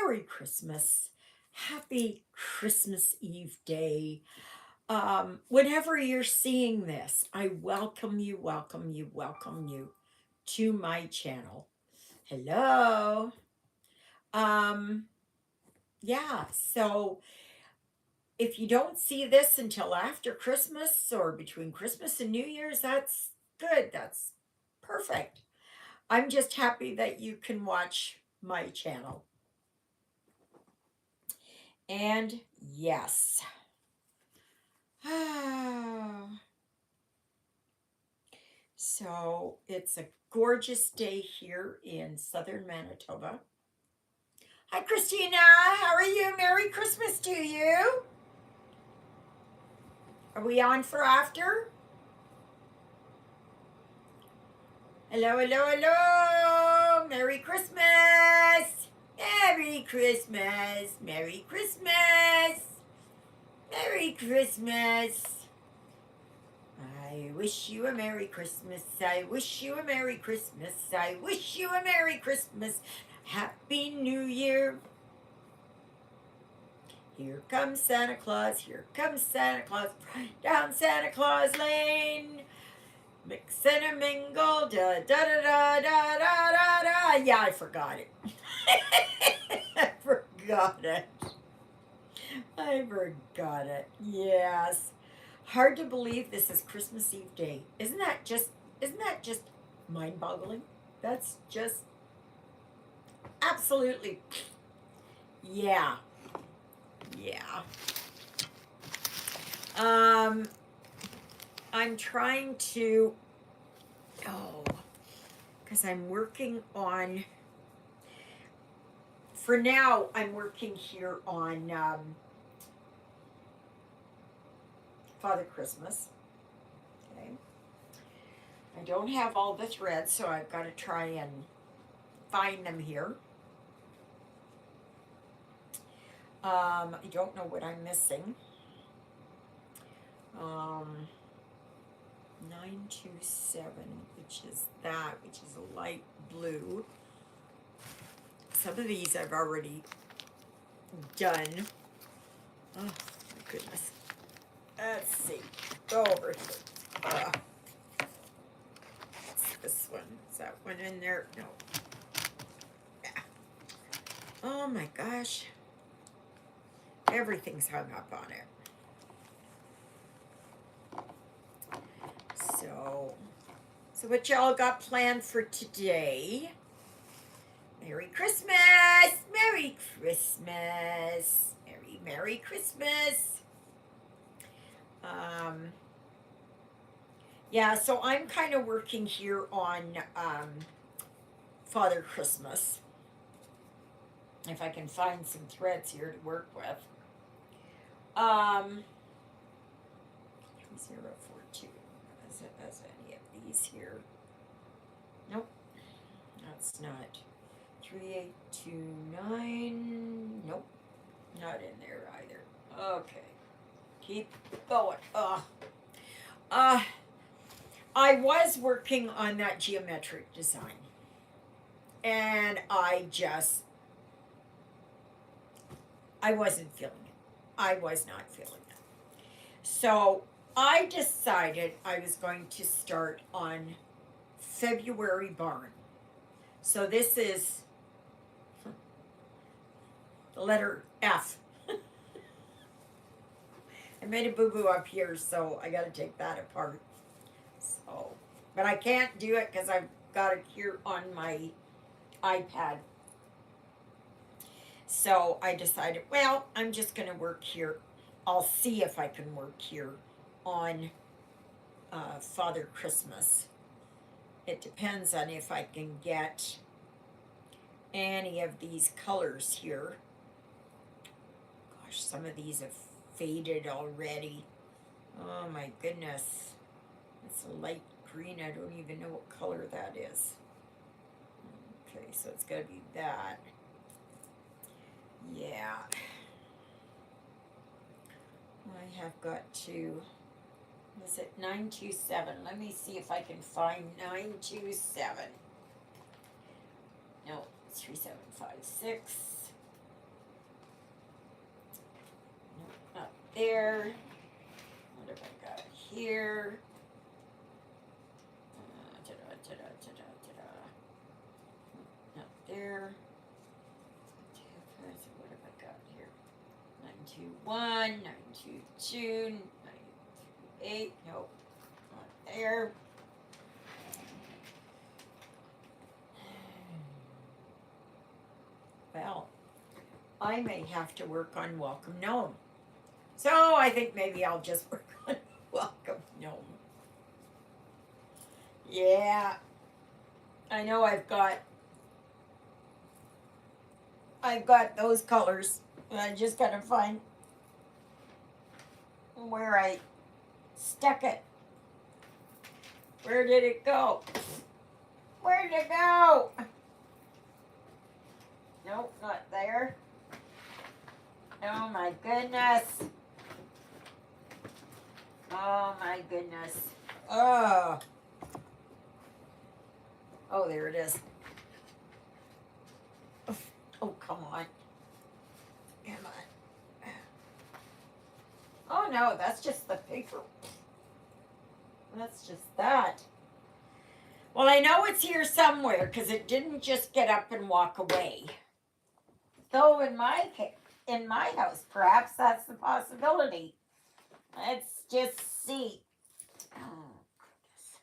Merry Christmas. Happy Christmas Eve day. Whenever you're seeing this, I welcome you, welcome you, welcome you to my channel. Hello. Um, yeah, so if you don't see this until after Christmas or between Christmas and New Year's, that's good. That's perfect. I'm just happy that you can watch my channel. And yes. So it's a gorgeous day here in southern Manitoba. Hi, Christina. How are you? Merry Christmas to you. Are we on for after? Hello, hello, hello. Merry Christmas. Merry Christmas. Merry Christmas. Merry Christmas. I wish you a Merry Christmas. I wish you a Merry Christmas. I wish you a Merry Christmas. Happy New Year. Here comes Santa Claus. Here comes Santa Claus. Down Santa Claus Lane. Mix and a mingle. Da da da da da da da da. Yeah, I forgot it. I forgot it. I forgot it. Yes. Hard to believe this is Christmas Eve day. Isn't that just mind-boggling? That's just absolutely, yeah. Yeah. I'm trying to, because I'm working on, for now, I'm working here on Father Christmas. Okay. I don't have all the threads, so I've got to try and find them here. I don't know what I'm missing. 927, which is a light blue. Some of these I've already done. Oh, my goodness. Let's see. Go over here. What's this one? Is that one in there? No. Yeah. Oh my gosh. Everything's hung up on it. So what y'all got planned for today? Merry Christmas! Merry Christmas! Merry Christmas! Yeah, so I'm kind of working here on Father Christmas. If I can find some threads here to work with. 3042. As any of these here. Nope. That's not. 3829. Nope. Not in there either. Okay. Keep going. I was working on that geometric design. And I wasn't feeling it. I was not feeling it. So I decided I was going to start on February barn. So this is the letter F. I made a boo-boo up here, so I got to take that apart. So, but I can't do it because I've got it here on my iPad. So I decided, well, I'm just going to work here. I'll see if I can work here on Father Christmas. It depends on if I can get any of these colors here. Gosh, some of these have faded already. Oh my goodness. It's a light green. I don't even know what color that is. Okay, so it's got to be that. Yeah. I have got to, is it 927? Let me see if I can find 927. No, it's 3756. there. What have I got here? Not there. What have I got here? 921, 922, 938. Nope, not there. Well, I may have to work on Welcome Gnome. So I think maybe I'll just work on Welcome Gnome. Yeah, I know I've got those colors. I just gotta find where I stuck it. Where did it go? Where did it go? Nope, not there. Oh my goodness. Oh my goodness. Oh. Oh, there it is. Oh, come on. Come on. Oh no, that's just the paper. That's just that. Well, I know it's here somewhere because it didn't just get up and walk away. Though in my house, perhaps that's the possibility. Let's just see. Oh, goodness.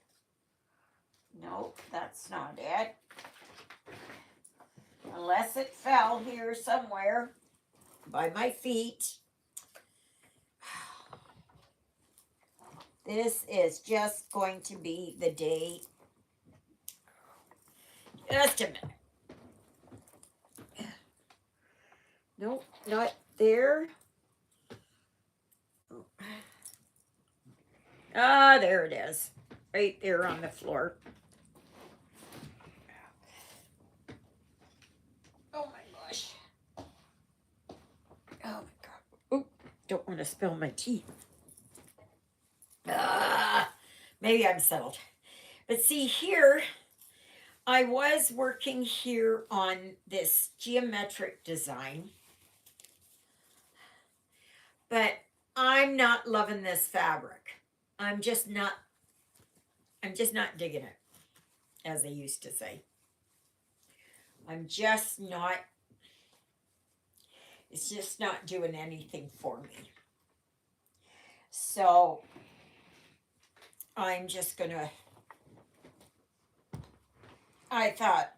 Nope, that's not it. Unless it fell here somewhere by my feet. This is just going to be the day. Just a minute. Nope, not there. Ah, there it is. Right there on the floor. Oh my gosh. Oh my God. Oop, don't want to spill my tea. Maybe I'm settled. But see here, I was working here on this geometric design. But I'm not loving this fabric. I'm just not digging it, as they used to say. I'm just not, it's just not doing anything for me. So I'm just gonna, I thought,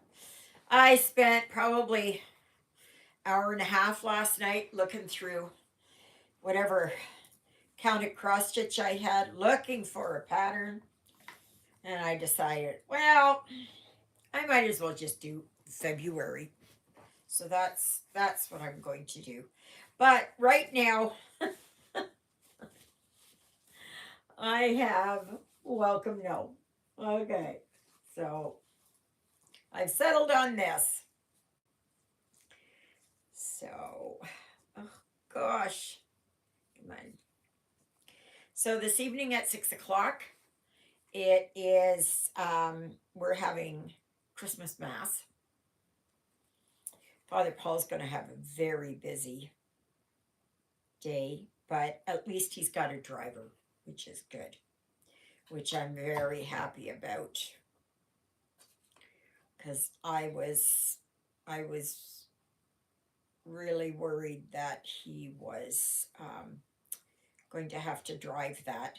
I spent probably an hour and a half last night looking through whatever counted cross stitch I had, looking for a pattern. And I decided, well, I might as well just do February. So that's what I'm going to do. But right now, I have Welcome Gnome. Okay, so I've settled on this. So, oh gosh, come on. So this evening at 6 o'clock, it is, we're having Christmas Mass. Father Paul's going to have a very busy day, but at least he's got a driver, which is good, which I'm very happy about, because I was really worried that he was going to have to drive that.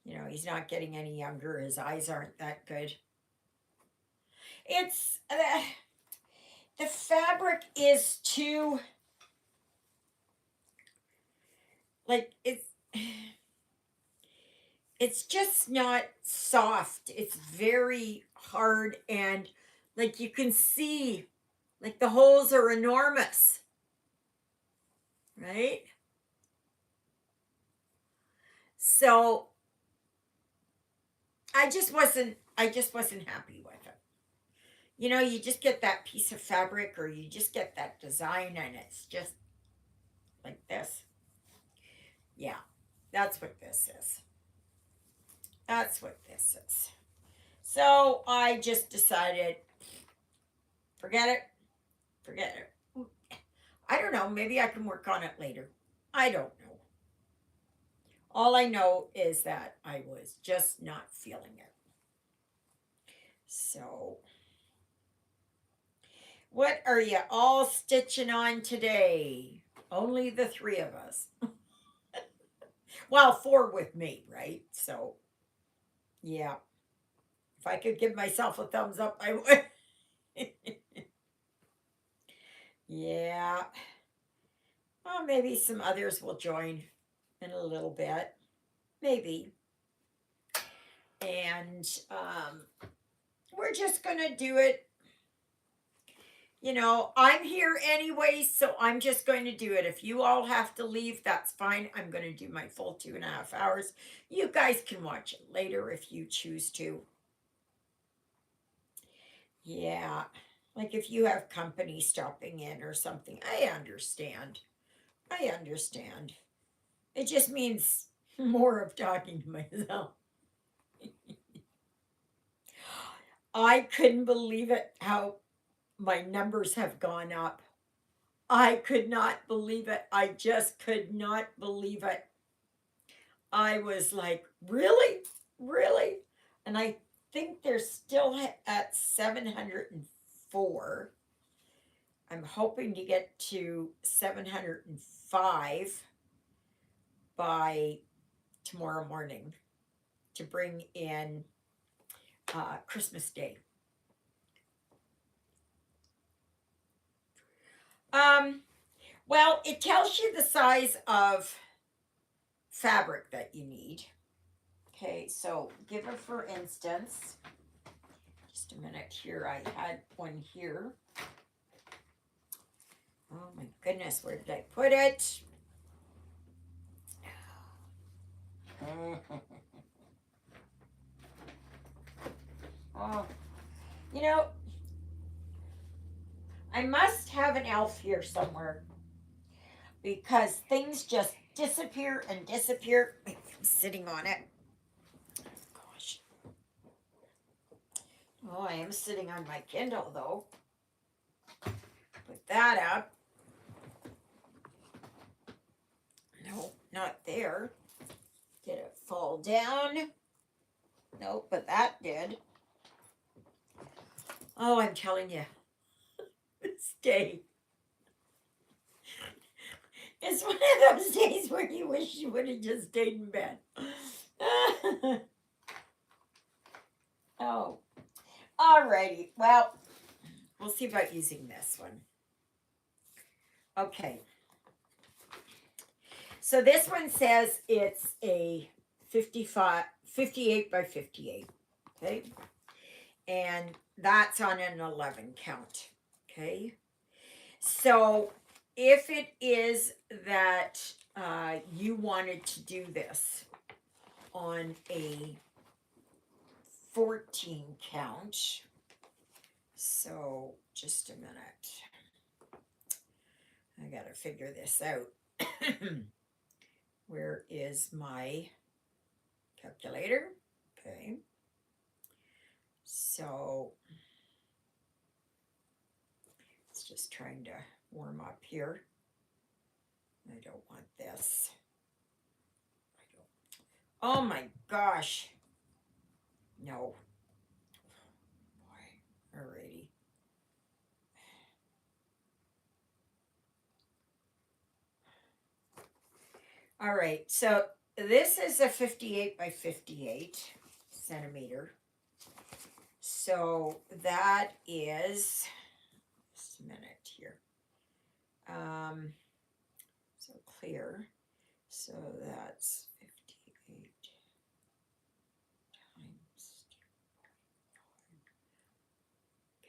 You know, he's not getting any younger. His eyes aren't that good. It's the fabric is too, like, it's just not soft. It's very hard, and like you can see, like the holes are enormous, right? So I just wasn't happy with it. You know, you just get that piece of fabric, or you just get that design, and it's just like this. Yeah, that's what this is. That's what this is. So I just decided, forget it. Forget it. I don't know. Maybe I can work on it later. I don't know. All I know is that I was just not feeling it. So, what are you all stitching on today? Only the three of us. Well, four with me, right? So, yeah. If I could give myself a thumbs up, I would. Yeah. Well, maybe some others will join in a little bit. Maybe. And we're just going to do it. You know, I'm here anyway, so I'm just going to do it. If you all have to leave, that's fine. I'm going to do my full 2.5 hours. You guys can watch it later if you choose to. Yeah. Like if you have company stopping in or something, I understand. I understand. It just means more of talking to myself. I couldn't believe it how my numbers have gone up. I could not believe it. I just could not believe it. I was like, really? Really? And I think they're still at 704. I'm hoping to get to 705 by tomorrow morning to bring in Christmas Day. Um, well, it tells you the size of fabric that you need. Okay, so give it for instance. Just a minute here. I had one here. Oh my goodness, where did I put it? Oh, you know, I must have an elf here somewhere because things just disappear and disappear. I'm sitting on it. Gosh. Oh, I am sitting on my Kindle though. Put that up. No, not there. Did it fall down? Nope, but that did. Oh, I'm telling you, this day is one of those days where you wish you would have just stayed in bed. Oh, alrighty. Well, we'll see about using this one. Okay. So this one says it's a 58 by 58. Okay. And that's on an 11 count. Okay. So if it is that you wanted to do this on a 14 count, so just a minute. I got to figure this out. Where is my calculator? Okay. So it's just trying to warm up here. I don't want this. Oh my gosh. No. Boy. Alrighty. All right. So this is a 58 by 58 centimeter. So that is just a minute here. So clear. So that's 58 times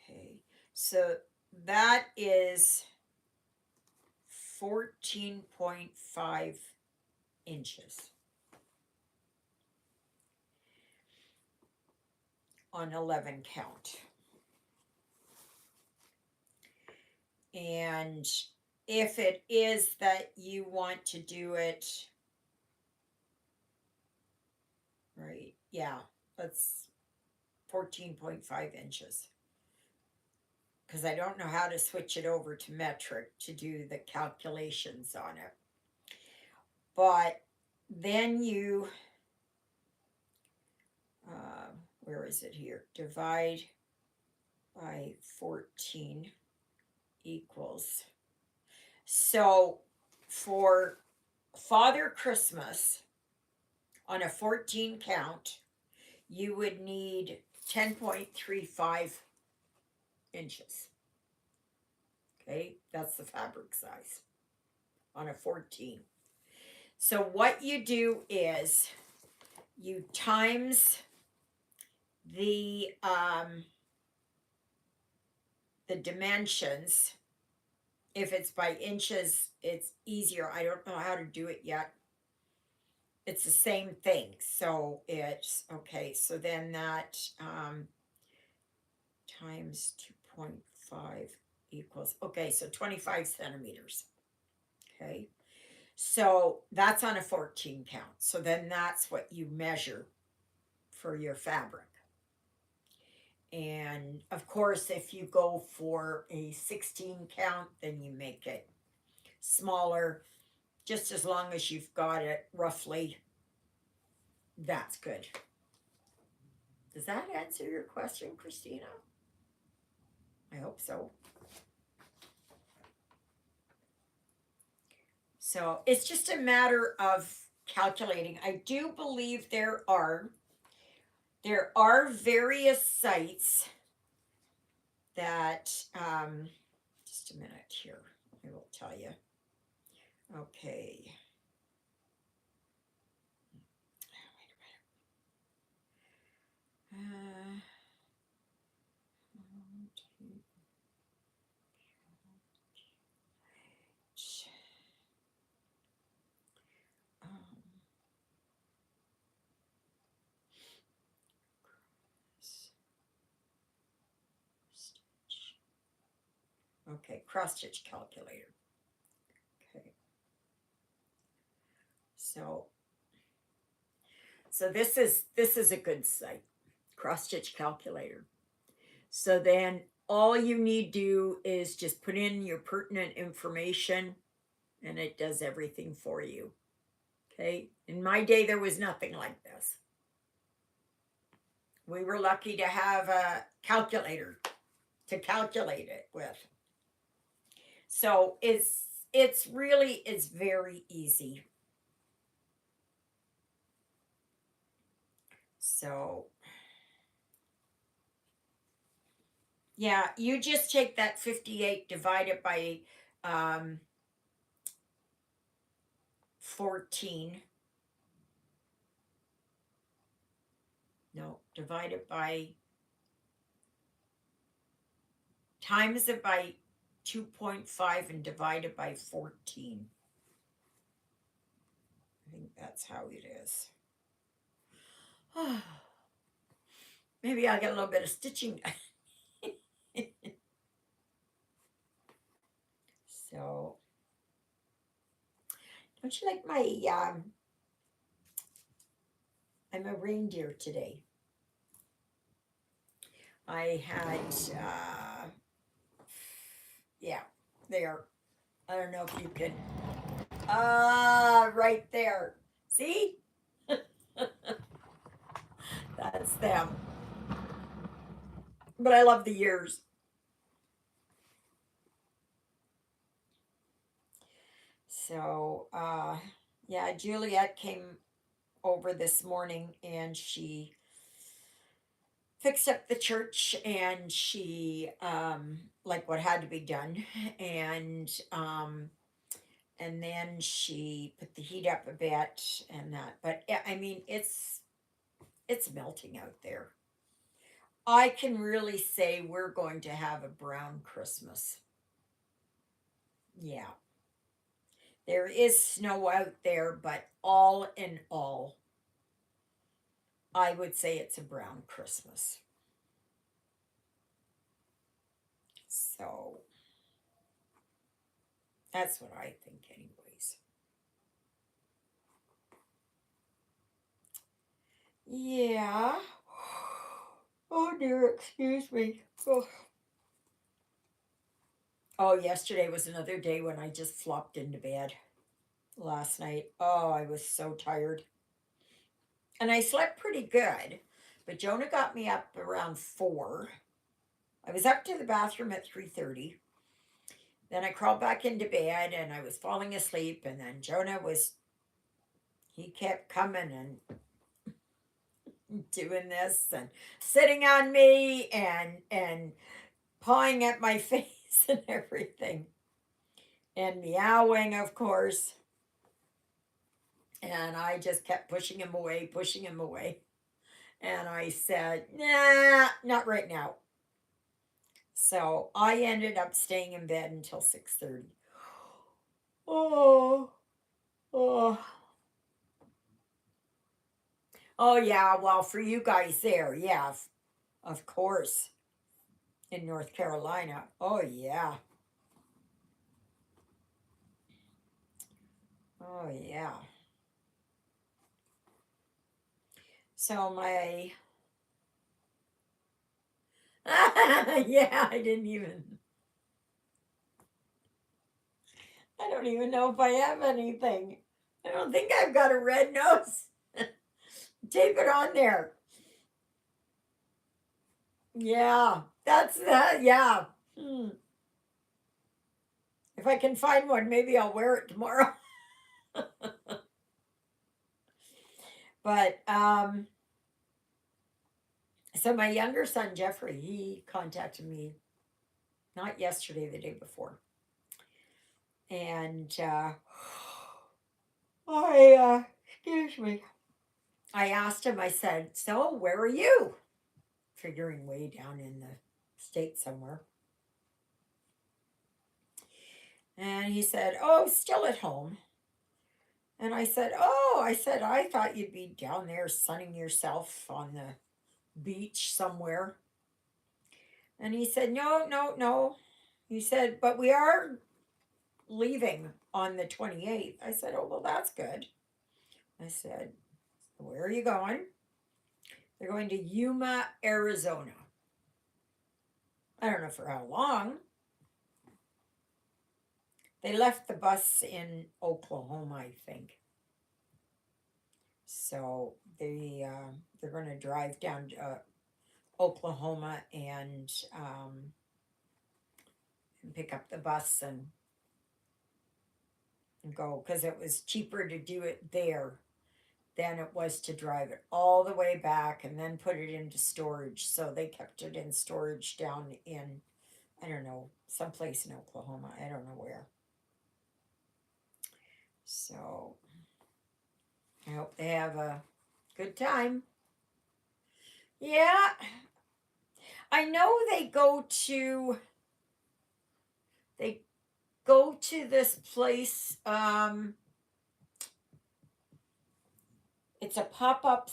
2. Okay. So that is 14.5 inches on 11 count. And if it is that you want to do it, right, yeah, that's 14.5 inches. Because I don't know how to switch it over to metric to do the calculations on it. But then you, where is it here? Divide by 14 equals. So for Father Christmas on a 14 count, you would need 10.35 inches. Okay, that's the fabric size on a 14. So what you do is you times the dimensions. If it's by inches, it's easier. I don't know how to do it yet. It's the same thing. So it's okay. So then that times 2.5 equals, okay, so 25 centimeters. Okay. So that's on a 14 count. So then that's what you measure for your fabric. And of course, if you go for a 16 count, then you make it smaller. Just as long as you've got it roughly, that's good. Does that answer your question, Christina? I hope so. So it's just a matter of calculating. I do believe there are various sites that, just a minute here, I will tell you. Okay. Okay, cross stitch calculator. Okay. So this is a good site, cross stitch calculator. So then all you need to do is just put in your pertinent information and it does everything for you. Okay? In my day there was nothing like this. We were lucky to have a calculator to calculate it with. So it's very easy. So yeah, you just take that 58, divide it by 14. No, divide it by, times it by 2.5 and divide it by 14. I think that's how it is. Maybe I'll get a little bit of stitching. So, don't you like my, I'm a reindeer today. I had, yeah, there. I don't know if you can, right there. See? That's them. But I love the ears. So, yeah, Juliet came over this morning and she fixed up the church and she, like what had to be done. And then she put the heat up a bit and that. But I mean, it's melting out there. I can really say we're going to have a brown Christmas. Yeah. There is snow out there, but all in all, I would say it's a brown Christmas. So that's what I think, anyways. Yeah. Oh dear, excuse me. Oh, yesterday was another day when I just flopped into bed. last night. Oh, I was so tired. And I slept pretty good. But Jonah got me up around 4. I was up to the bathroom at 3:30. Then I crawled back into bed and I was falling asleep, and then Jonah was he kept coming and doing this and sitting on me and pawing at my face and everything. And meowing, of course. And I just kept pushing him away, pushing him away. And I said, nah, not right now. So I ended up staying in bed until 6:30. Oh, oh. Oh yeah, well for you guys there, yeah, of course. In North Carolina. Oh yeah. Oh yeah. So my yeah, I don't even know if I have anything. I don't think I've got a red nose. Tape it on there. Yeah, that's that. Yeah. Hmm. If I can find one, maybe I'll wear it tomorrow. But so my younger son Jeffrey, he contacted me not yesterday, the day before, and excuse me. I asked him. I said, "So where are you?" Figuring way down in the state somewhere. And he said, "Oh, still at home." And I said, "Oh," I said, "I thought you'd be down there sunning yourself on the beach somewhere." And he said, "No, no, no." He said, "But we are leaving on the 28th." I said, "Oh, well, that's good." I said, "Where are you going?" They're going to Yuma, Arizona. I don't know for how long. They left the bus in Oklahoma, I think. So they're going to drive down to Oklahoma and pick up the bus and go, because it was cheaper to do it there than it was to drive it all the way back and then put it into storage. So they kept it in storage down in, I don't know, someplace in Oklahoma. I don't know where. So I hope they have a good time. Yeah, I know they go to this place. It's a pop-up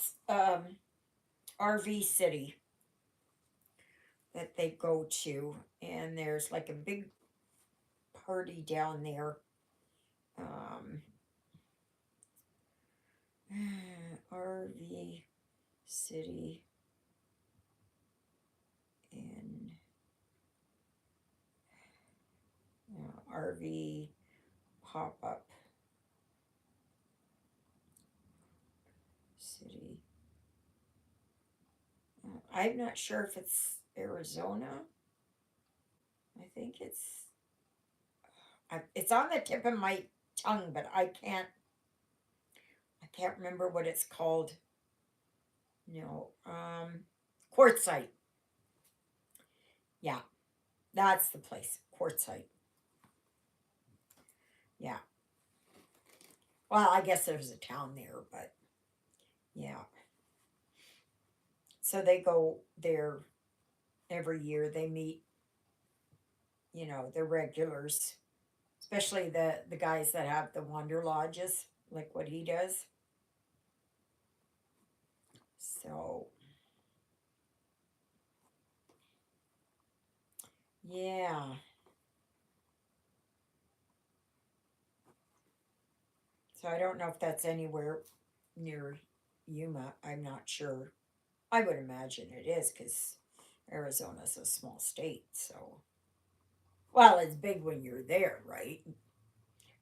RV city that they go to, and there's like a big party down there. Um, RV city in RV pop-up city. I'm not sure if it's Arizona. I think it's on the tip of my tongue, but I can't remember what it's called. No, Quartzsite. Yeah, that's the place. Quartzsite. Yeah. Well, I guess there's a town there, but yeah. So they go there every year. They meet, the regulars, especially the guys that have the Wonder Lodges, like what he does. So yeah. So I don't know if that's anywhere near Yuma. I'm not sure. I would imagine it is because Arizona's a small state. So, well, it's big when you're there, right?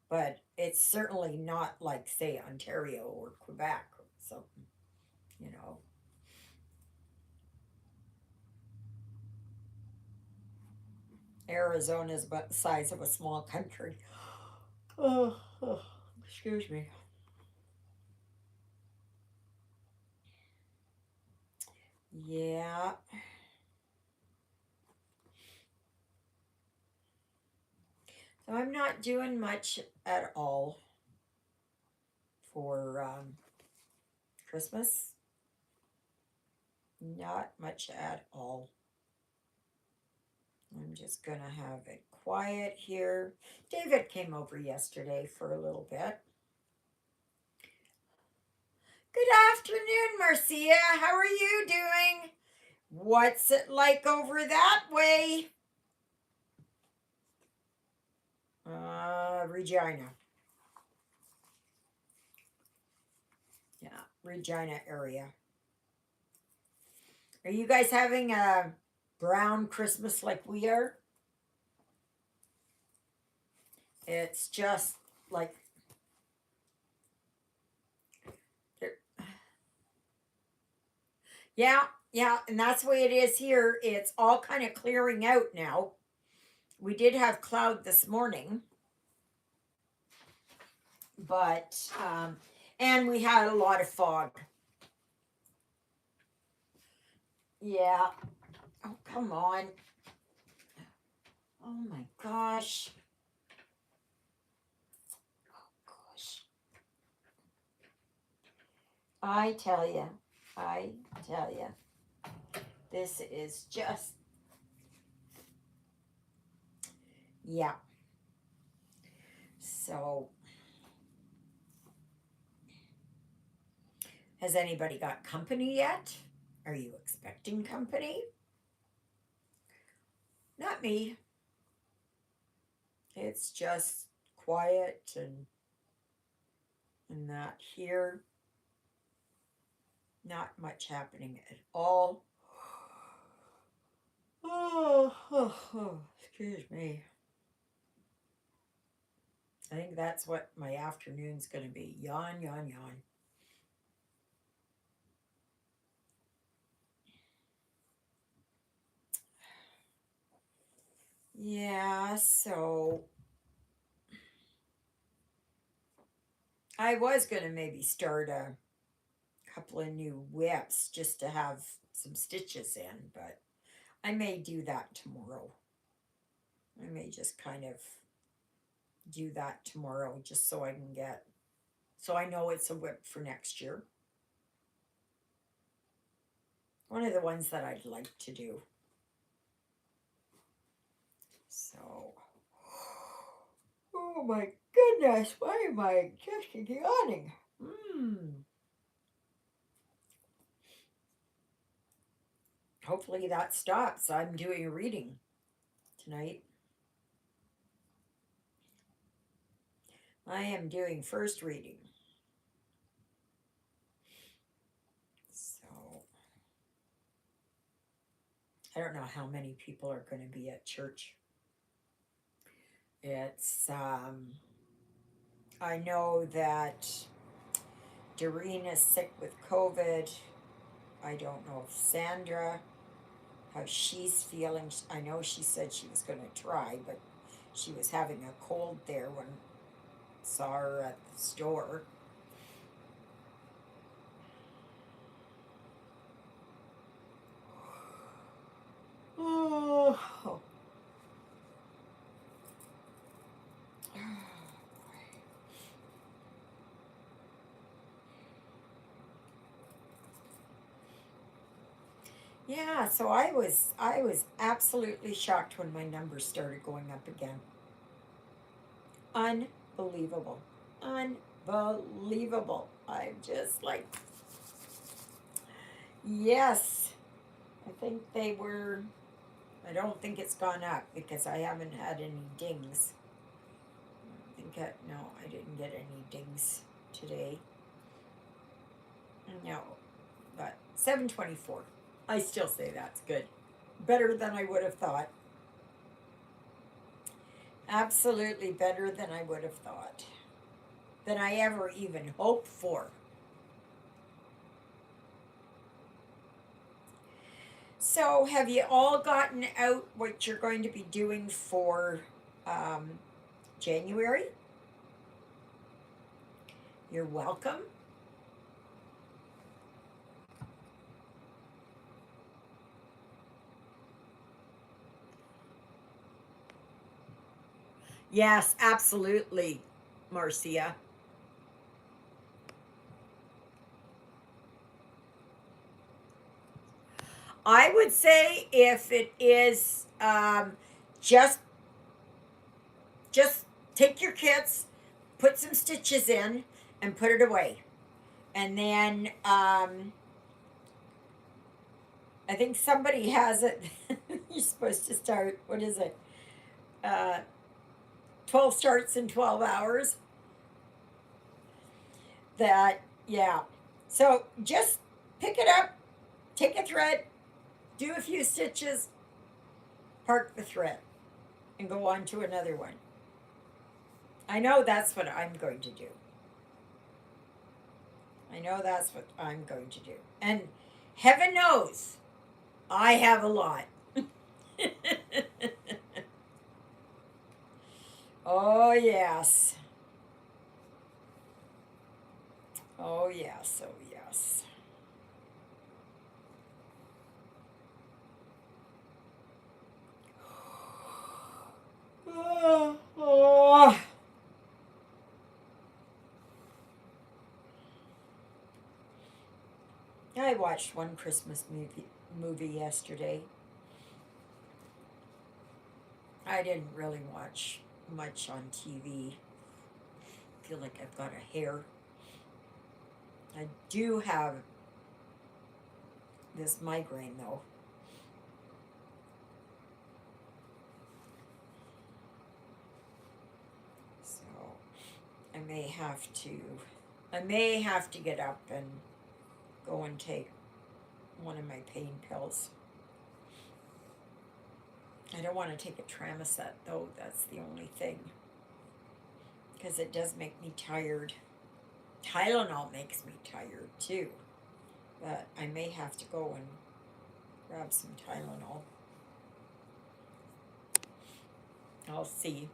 but it's certainly not like, say, Ontario or Quebec or something, you know. Arizona's about the size of a small country. Oh, excuse me. Yeah. So I'm not doing much at all for Christmas. Not much at all. I'm just going to have it quiet here. David came over yesterday for a little bit. Good afternoon, Marcia. How are you doing? What's it like over that way? Regina. Yeah, Regina area. Are you guys having a brown Christmas like we are? It's just like yeah, yeah, and that's the way it is here. It's all kind of clearing out now. We did have cloud this morning, but and we had a lot of fog. Yeah. Oh, come on. Oh my gosh. Gosh. I tell you. I tell you. This is just yeah. So, has anybody got company yet? Are you expecting company? Not me. It's just quiet and that here. Not much happening at all. Oh, excuse me. I think that's what my afternoon's going to be. Yawn, yawn, yawn. Yeah, so I was going to maybe start a couple of new whips just to have some stitches in, but I may do that tomorrow. I may just kind of do that tomorrow just so I can get, so I know it's a whip for next year. One of the ones that I'd like to do. So, oh my goodness, why am I just yawning? Hopefully that stops. I'm doing a reading tonight. I am doing first reading. So, I don't know how many people are going to be at church. It's, I know that Doreen is sick with COVID. I don't know if Sandra, how she's feeling. I know she said she was going to try, but she was having a cold there when I saw her at the store. Oh. Yeah, so I was absolutely shocked when my numbers started going up again. Unbelievable. Unbelievable. I'm just like yes. I think they were I don't think it's gone up because I haven't had any dings. No, I didn't get any dings today. No. But 724. I still say that's good. Better than I would have thought. Absolutely better than I would have thought, than I ever even hoped for. So, have you all gotten out what you're going to be doing for um, January? You're welcome. Yes, absolutely, Marcia. I would say if it is just just take your kits, put some stitches in, and put it away. And then I think somebody has it. You're supposed to start. What is it? Uh, 12 starts in 12 hours. That yeah. So just pick it up, take a thread, do a few stitches, park the thread, and go on to another one. I know that's what I'm going to do. I know that's what I'm going to do. And heaven knows I have a lot. Oh, yes. Oh, yes. Oh, yes. Oh, oh. I watched one Christmas movie yesterday. I didn't really watch much on TV. Feel like I've got a hair. I do have this migraine though. So I may have to I may have to get up and go and take one of my pain pills. I don't want to take a Tramoset though, that's the only thing. Because it does make me tired. Tylenol makes me tired too. But I may have to go and grab some Tylenol. I'll see.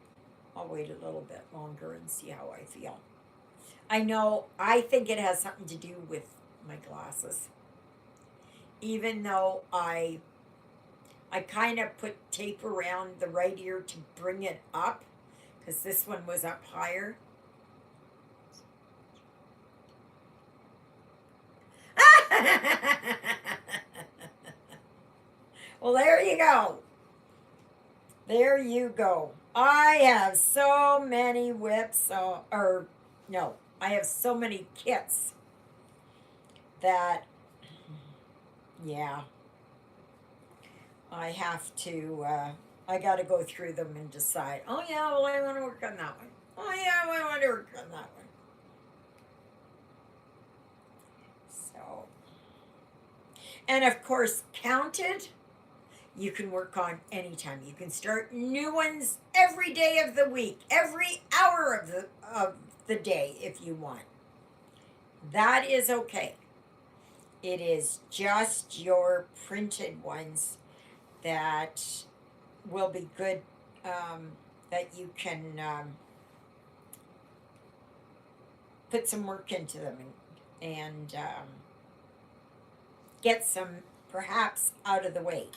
I'll wait a little bit longer and see how I feel. I know, I think it has something to do with my glasses. Even though I kind of put tape around the right ear to bring it up because this one was up higher. Well, there you go. There you go. I have so many whips, or no, I have so many kits that, yeah, I have to, I got to go through them and decide, oh, yeah, well, I want to work on that one. Oh, yeah, well, I want to work on that one. So, and of course, counted, you can work on anytime. You can start new ones every day of the week, every hour of the day if you want. That is okay. It is just your printed ones that will be good, that you can put some work into them and get some perhaps out of the way.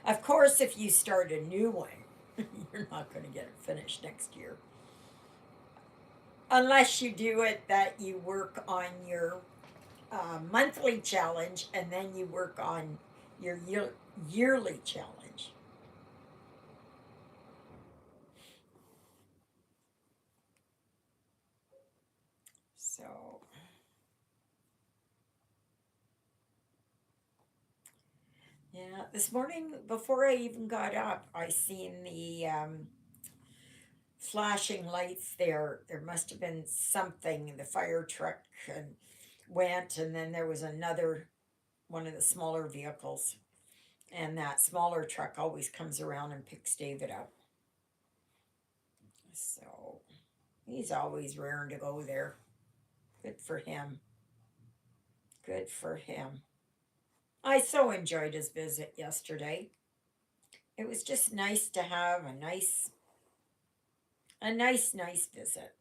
Of course, if you start a new one, you're not going to get it finished next year. Unless you do it that you work on your monthly challenge and then you work on your yearly challenge. So, yeah, this morning before I even got up, I seen the flashing lights there. There must have been something. The fire truck and went, and then there was another one of the smaller vehicles, and that smaller truck always comes around and picks David up. So he's always raring to go there. Good for him. Good for him. I so enjoyed his visit yesterday. It was just nice to have a nice visit.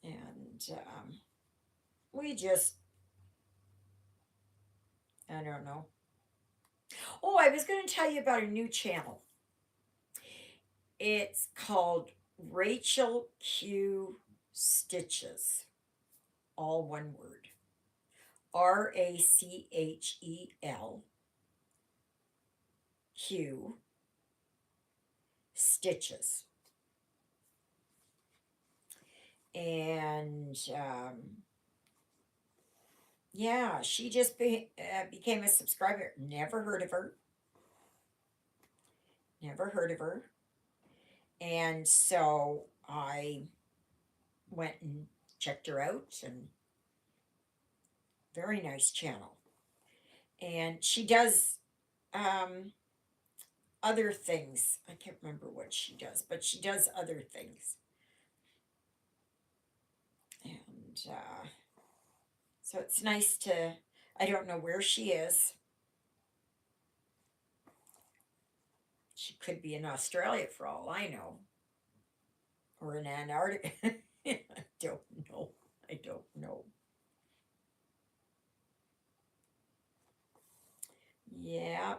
And we just, I don't know. Oh, I was going to tell you about a new channel. It's called Rachel Q Stitches, all one word. Rachel Q Stitches. And yeah, she just became a subscriber. Never heard of her. Never heard of her. And so I went and checked her out, and very nice channel. And she does um, other things. I can't remember what she does, but she does other things. And so it's nice to, I don't know where she is. She could be in Australia for all I know, or in Antarctica. I don't know. I don't know. Yeah.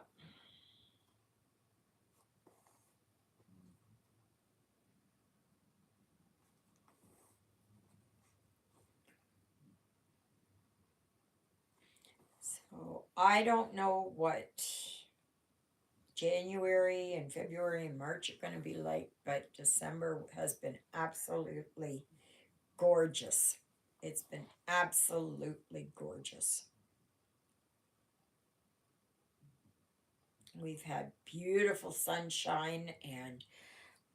So I don't know what January and February and March are going to be like, but December has been absolutely gorgeous. It's been absolutely gorgeous. We've had beautiful sunshine and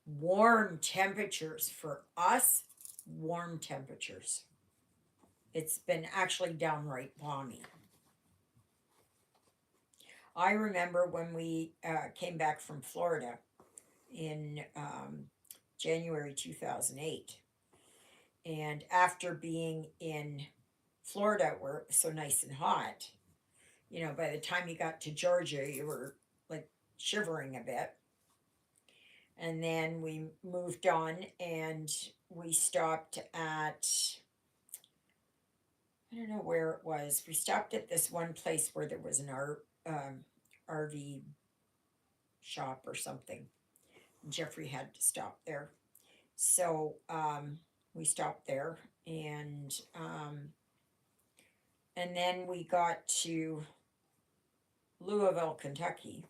warm temperatures for us, warm temperatures. It's been actually downright balmy. I remember when we came back from Florida in January 2008. And after being in Florida, where it was so nice and hot, by the time you got to Georgia, you were like shivering a bit. And then we moved on and we stopped at, I don't know where it was. We stopped at this one place where there was an RV shop or something. Jeffrey had to stop there. So we stopped there, and then we got to Louisville, Kentucky,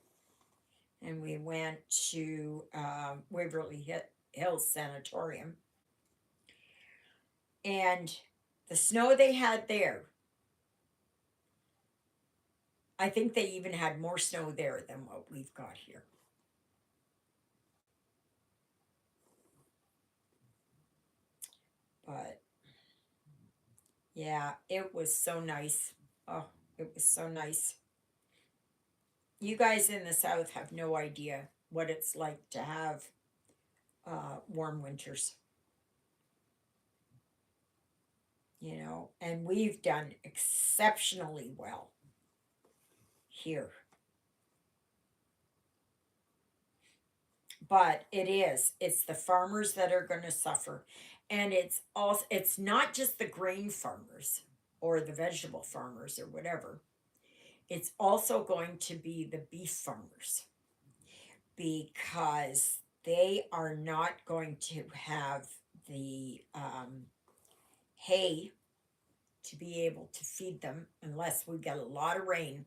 and we went to Waverly Hills Sanatorium. And the snow they had there, I think they even had more snow there than what we've got here. But yeah, it was so nice. Oh, it was so nice. You guys in the South have no idea what it's like to have warm winters. And we've done exceptionally well here. But it's the farmers that are going to suffer. And it's not just the grain farmers or the vegetable farmers or whatever. It's also going to be the beef farmers, because they are not going to have the hay to be able to feed them unless we get a lot of rain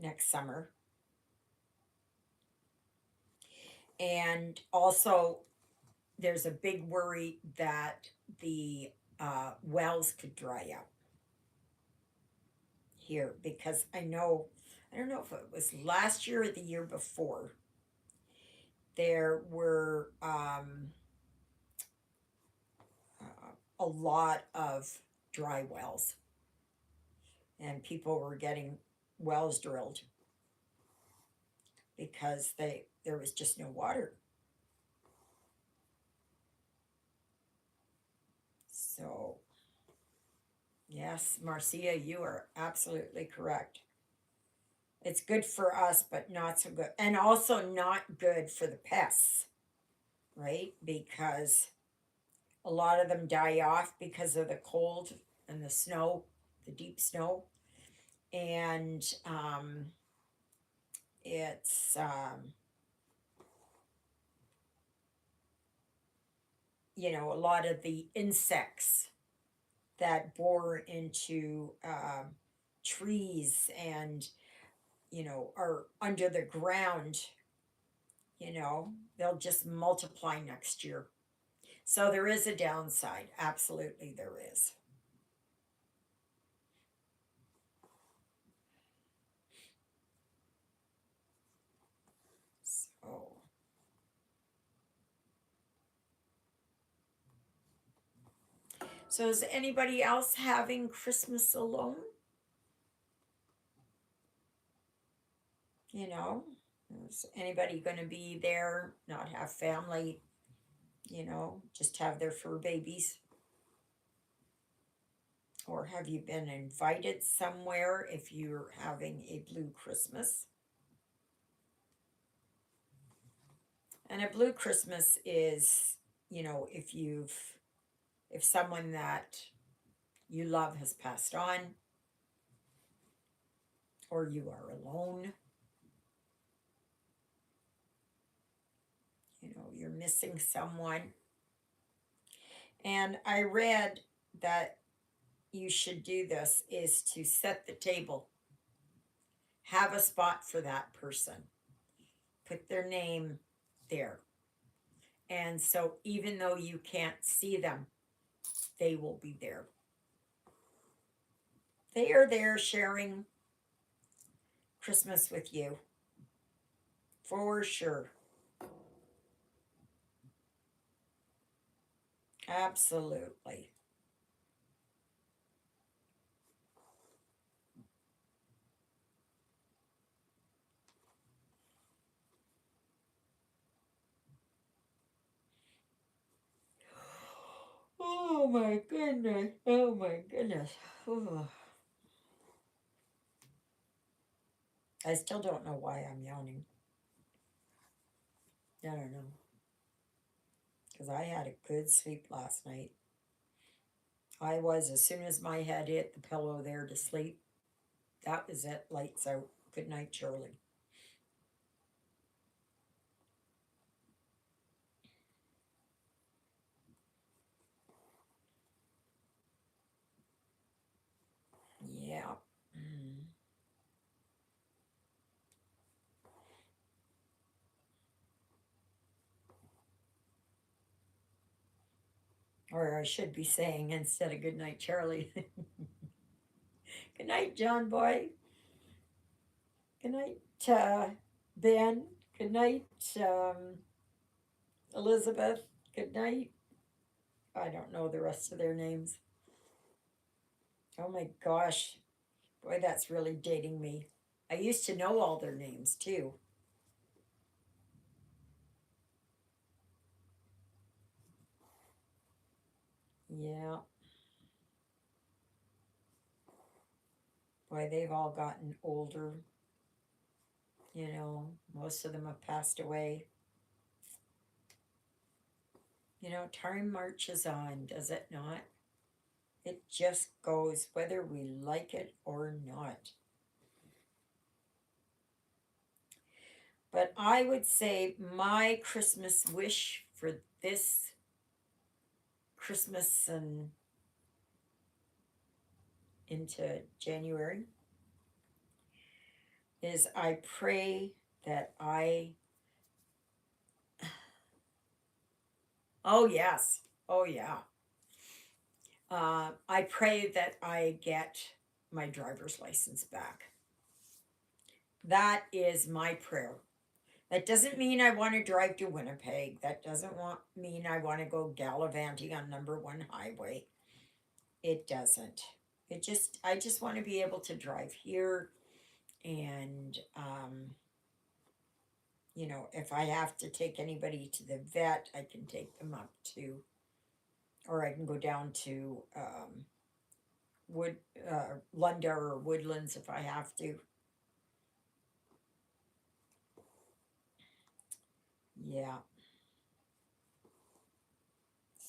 next summer. And also, there's a big worry that the wells could dry up here, because I don't know if it was last year or the year before, there were a lot of dry wells, and people were getting wells drilled because there was just no water. Yes, Marcia, you are absolutely correct. It's good for us, but not so good. And also not good for the pests, right? Because a lot of them die off because of the cold and the snow, the deep snow. And it's, a lot of the insects that bore into trees and, are under the ground, they'll just multiply next year. So there is a downside. Absolutely, there is. So, so is anybody else having Christmas alone? You know, is anybody going to be there, not have family, just have their fur babies? Or have you been invited somewhere if you're having a blue Christmas? And a blue Christmas is, if someone that you love has passed on, or you are alone, you're missing someone. And I read that you should do this is to set the table, have a spot for that person, put their name there. And so even though you can't see them, they will be there. They are there sharing Christmas with you, for sure. Absolutely. Oh my goodness. Oh my goodness. Oh. I still don't know why I'm yawning. I don't know. Because I had a good sleep last night. I was, as soon as my head hit the pillow there to sleep, that was it. Lights out. Good night, Charlie. Yeah. Mm. Or I should be saying instead of good night, Charlie. Good night, John Boy. Good night, Ben. Good night, Elizabeth. Good night. I don't know the rest of their names. Oh my gosh. Boy, that's really dating me. I used to know all their names too. Yeah. Boy, they've all gotten older. Most of them have passed away. Time marches on, does it not? It just goes whether we like it or not. But I would say my Christmas wish for this Christmas and into January is I pray that oh, yes, oh, yeah. I pray that I get my driver's license back. That is my prayer. That doesn't mean I want to drive to Winnipeg. That doesn't mean I want to go gallivanting on number one highway. It doesn't. I just want to be able to drive here and, if I have to take anybody to the vet, I can take them up to, or I can go down to, wood, Lunda or Woodlands if I have to. Yeah.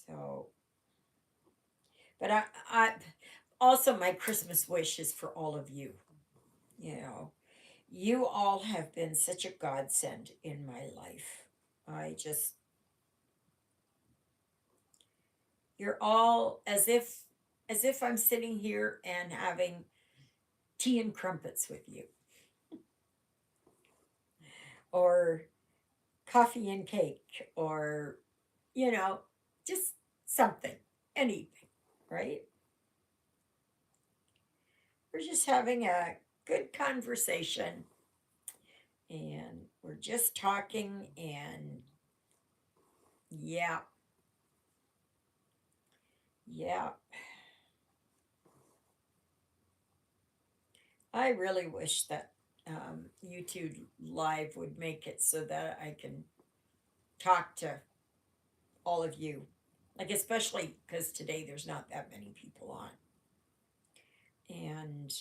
So, but I also my Christmas wish is for all of you. You know, you all have been such a godsend in my life. I just, you're all as if I'm sitting here and having tea and crumpets with you, or coffee and cake, or, you know, just something, anything, right? We're just having a good conversation, and we're just talking, and yeah, yeah. I really wish that YouTube Live would make it so that I can talk to all of you. Like, especially because today there's not that many people on. And,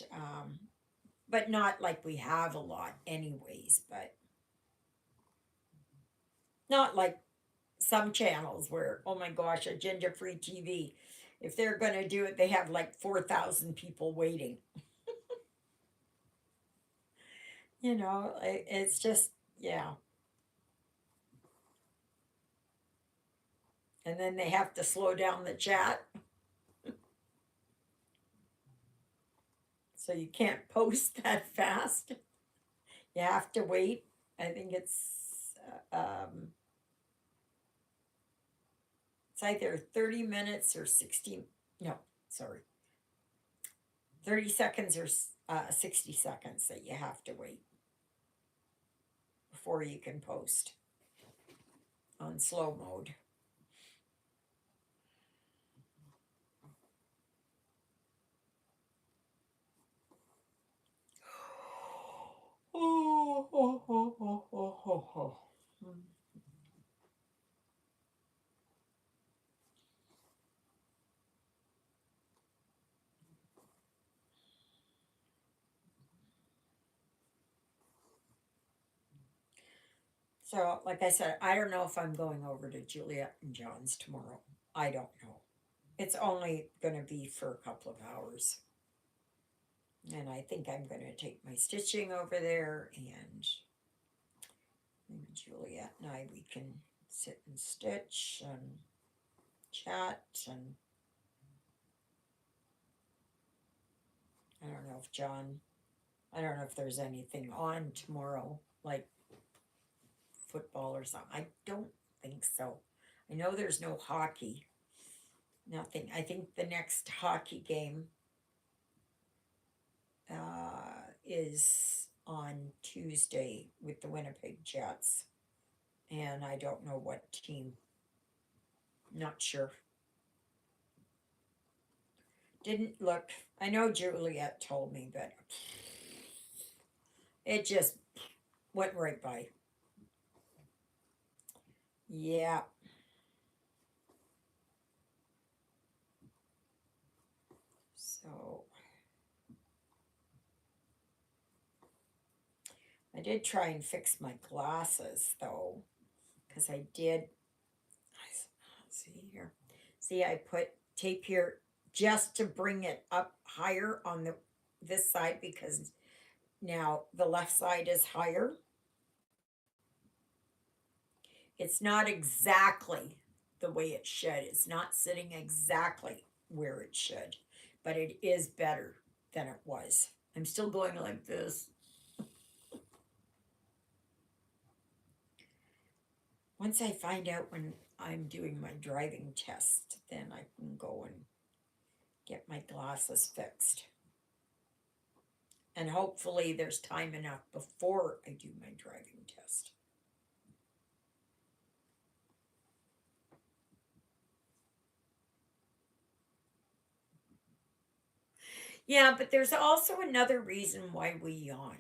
but not like we have a lot, anyways, but not like some channels where, oh my gosh, a Ginger Free TV. If they're going to do it, they have like 4,000 people waiting. It's just, yeah. And then they have to slow down the chat. So you can't post that fast. You have to wait. I think it's either 30 minutes or 60, no, sorry, 30 seconds or 60 seconds that you have to wait before you can post on slow mode. Oh, oh, oh, oh, oh, oh, oh. So, like I said, I don't know if I'm going over to Juliet and John's tomorrow. I don't know. It's only going to be for a couple of hours. And I think I'm going to take my stitching over there, and maybe Juliet and I, we can sit and stitch and chat. And I don't know if John, I don't know if there's anything on tomorrow, like football or something. I don't think so. I know there's no hockey. Nothing. I think the next hockey game is on Tuesday with the Winnipeg Jets. And I don't know what team. Not sure. Didn't look. I know Juliet told me, but it just went right by. Yeah. So I did try and fix my glasses though, because I did. See here. See, I put tape here just to bring it up higher on this side, because now the left side is higher. It's not exactly the way it should. It's not sitting exactly where it should, but it is better than it was. I'm still going like this. Once I find out when I'm doing my driving test, then I can go and get my glasses fixed. And hopefully there's time enough before I do my driving test. Yeah, but there's also another reason why we yawn.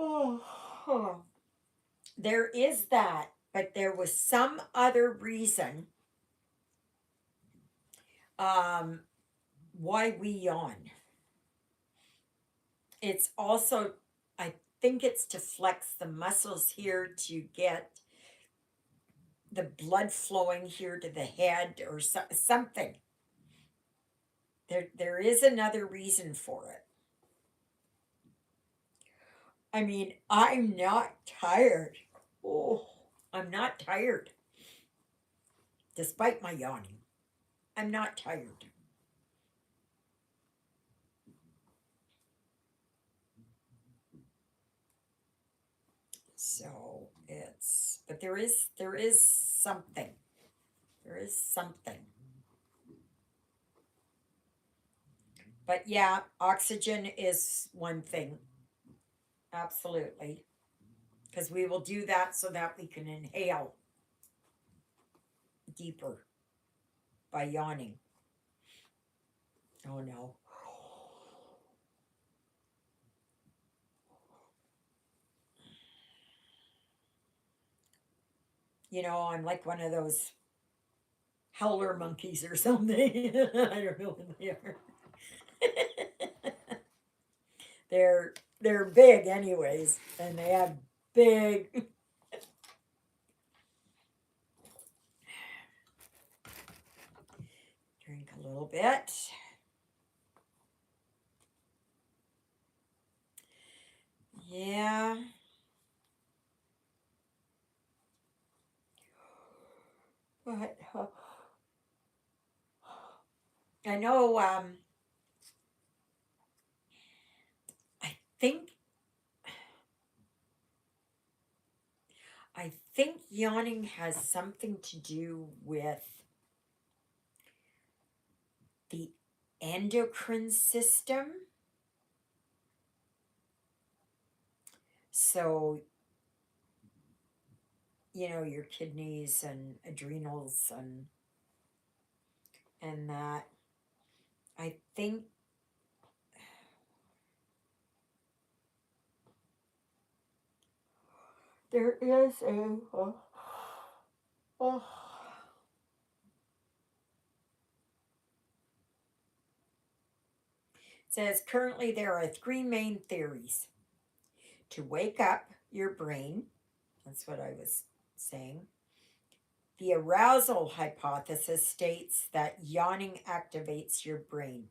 Oh, there is that, but there was some other reason Um, why we yawn. It's also, I think it's to flex the muscles here to get the blood flowing here to the head or something. There is another reason for it. I mean, I'm not tired. Oh, I'm not tired, despite my yawning. I'm not tired. So but there is something. There is something. But yeah, oxygen is one thing. Absolutely. Because we will do that so that we can inhale deeper by yawning. Oh no. I'm like one of those howler monkeys or something. I don't know what they are. They're big anyways, and they have big. Drink a little bit. Yeah. But I know I think I think yawning has something to do with the endocrine system. So, your kidneys and adrenals and that. I think there is a oh, it says currently there are three main theories to wake up your brain. That's what I was saying. The arousal hypothesis states that yawning activates your brain.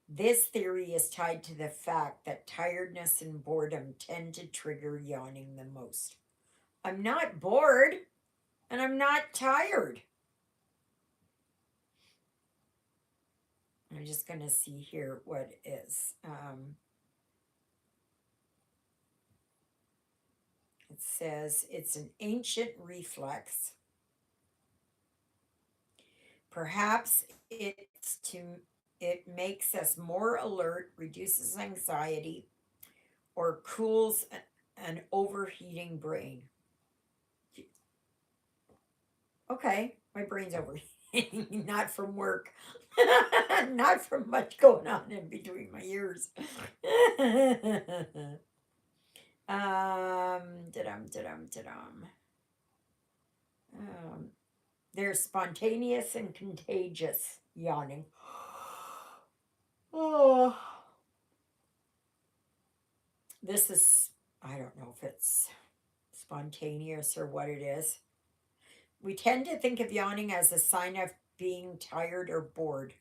This theory is tied to the fact that tiredness and boredom tend to trigger yawning the most. I'm not bored and I'm not tired. I'm just going to see here what is. It says it's an ancient reflex. Perhaps it makes us more alert, reduces anxiety, or cools an overheating brain. Okay, my brain's overheating, not from work, not from much going on in between my ears. Da-dum. Um, there's spontaneous and contagious yawning. Oh, this is, I don't know if it's spontaneous or what it is. We tend to think of yawning as a sign of being tired or bored.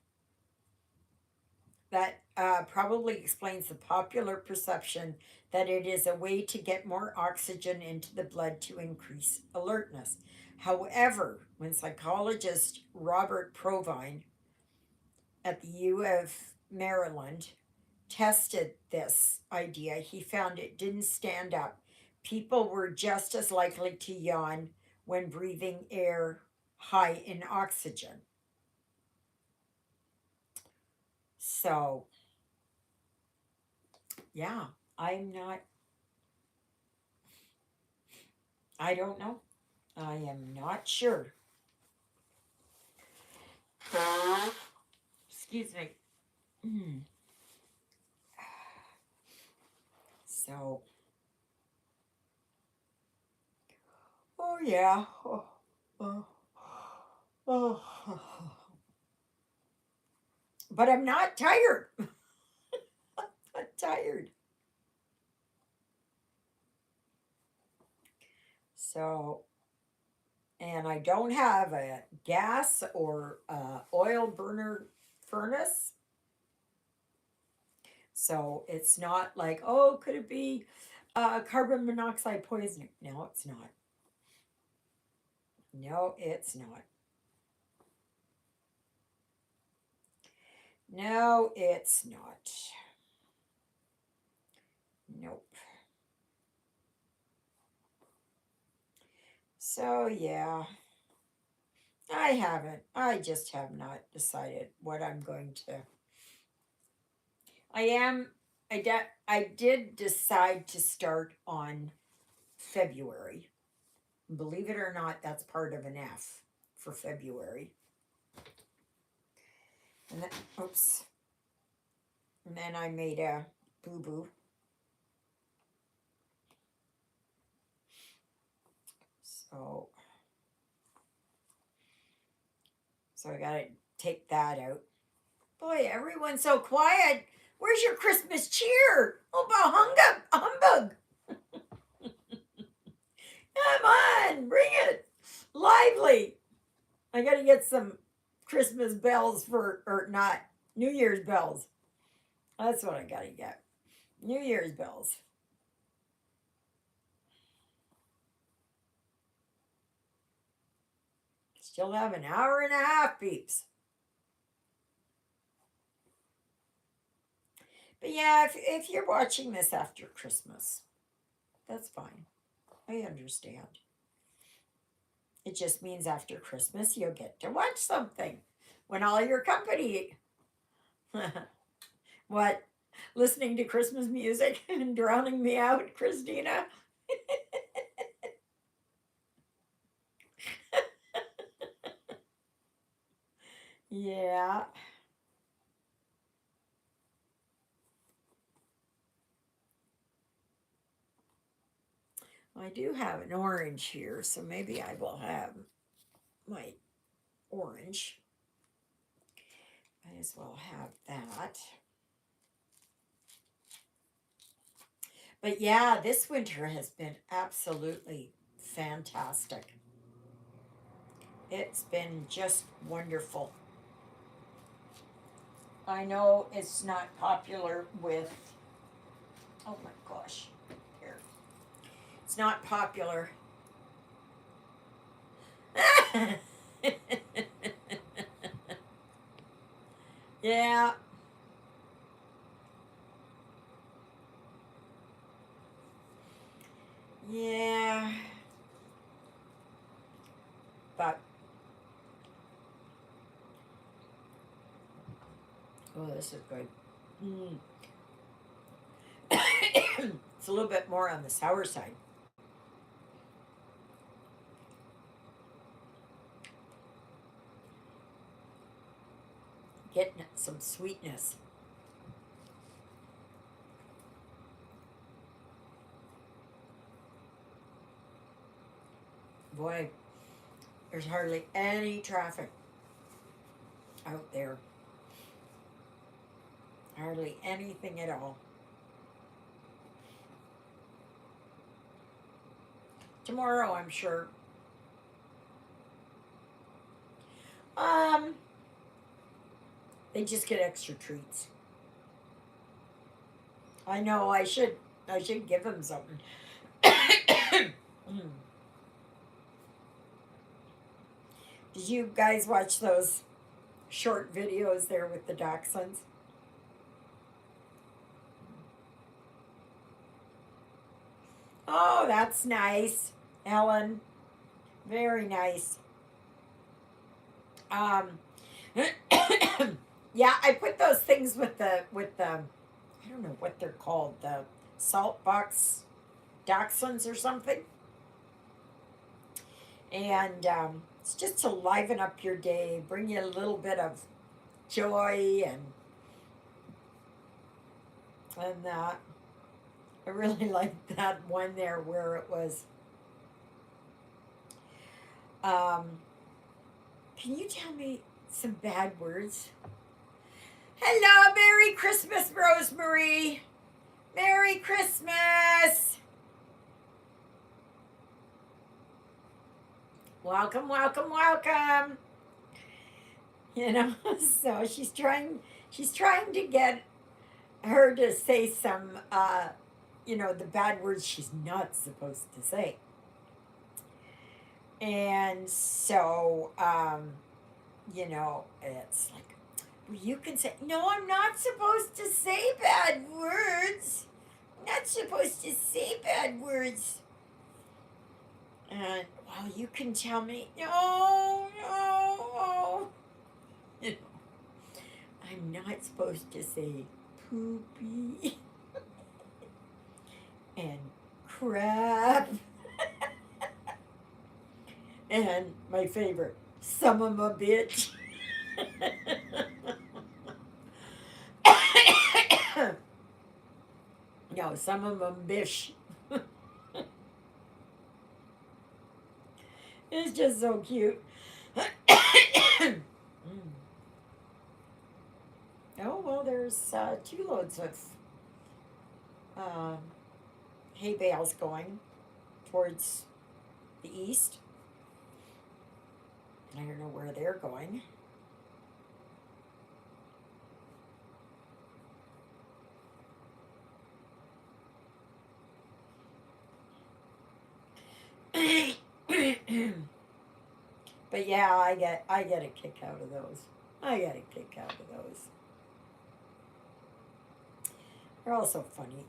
That probably explains the popular perception that it is a way to get more oxygen into the blood to increase alertness. However, when psychologist Robert Provine at the U of Maryland tested this idea, he found it didn't stand up. People were just as likely to yawn when breathing air high in oxygen. So, yeah, I'm not, I don't know. I am not sure. Excuse me. So, oh yeah. Oh, oh, oh. but I'm not tired. I'm tired. So, and I don't have a gas or oil burner furnace. So it's not like, oh, could it be carbon monoxide poisoning? No, it's not. No, it's not. No, it's not. Nope. So, yeah, I haven't. I just have not decided what I'm going to. I am. I did decide to start on February. Believe it or not, that's part of an F for February. And then, oops. And then I made a boo boo. So, so I gotta take that out. Boy, everyone's so quiet. Where's your Christmas cheer? Oh, bah humbug. Come on, bring it. Lively. I gotta get some Christmas bells or not, New Year's bells. That's what I gotta get. New Year's bells. Still have an hour and a half, peeps. But yeah, if you're watching this after Christmas, that's fine. I understand. It just means after Christmas you'll get to watch something when all your company. What? Listening to Christmas music and drowning me out, Christina? Yeah. I do have an orange here, so maybe I will have my orange. Might as well have that. But yeah, this winter has been absolutely fantastic. It's been just wonderful. I know it's not popular with, oh my gosh, here. It's not popular. Yeah. Yeah. But, oh, this is good. Mm. It's a little bit more on the sour side. Getting some sweetness. Boy, there's hardly any traffic out there. Hardly anything at all. Tomorrow, I'm sure. Um, they just get extra treats. I know I should give them something. Mm. Did you guys watch those short videos there with the dachshunds? Oh, that's nice, Ellen. Very nice. Um, yeah, I put those things with the I don't know what they're called, the salt box dachshunds or something, and it's just to liven up your day, bring you a little bit of joy and that. I really liked that one there where it was. Um, can you tell me some bad words? Hello, Merry Christmas, Rosemary. Merry Christmas. Welcome, welcome, welcome. You know, so she's trying to get her to say some the bad words she's not supposed to say. And so it's like, well, you can say, no, I'm not supposed to say bad words. I'm not supposed to say bad words. And, well, you can tell me, no, no. You know, I'm not supposed to say poopy and crap. And my favorite, some of a bitch. No, some of them bish. It's just so cute. Mm. Oh, well, there's 2 loads of um, hay bales going towards the east. I don't know where they're going. But yeah, I get a kick out of those. I get a kick out of those. They're all so funny.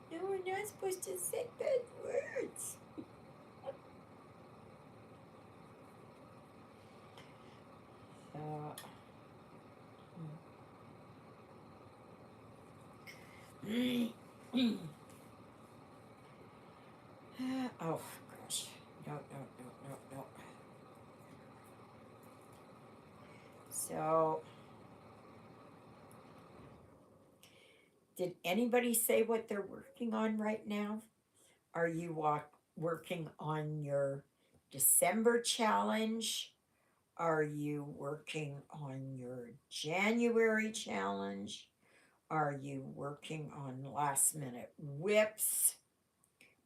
No, we're not supposed to say bad words. Uh, oh gosh. No, no, no, no, no. So, did anybody say what they're working on right now? Are you working on your December challenge? Are you working on your January challenge? Are you working on last minute whips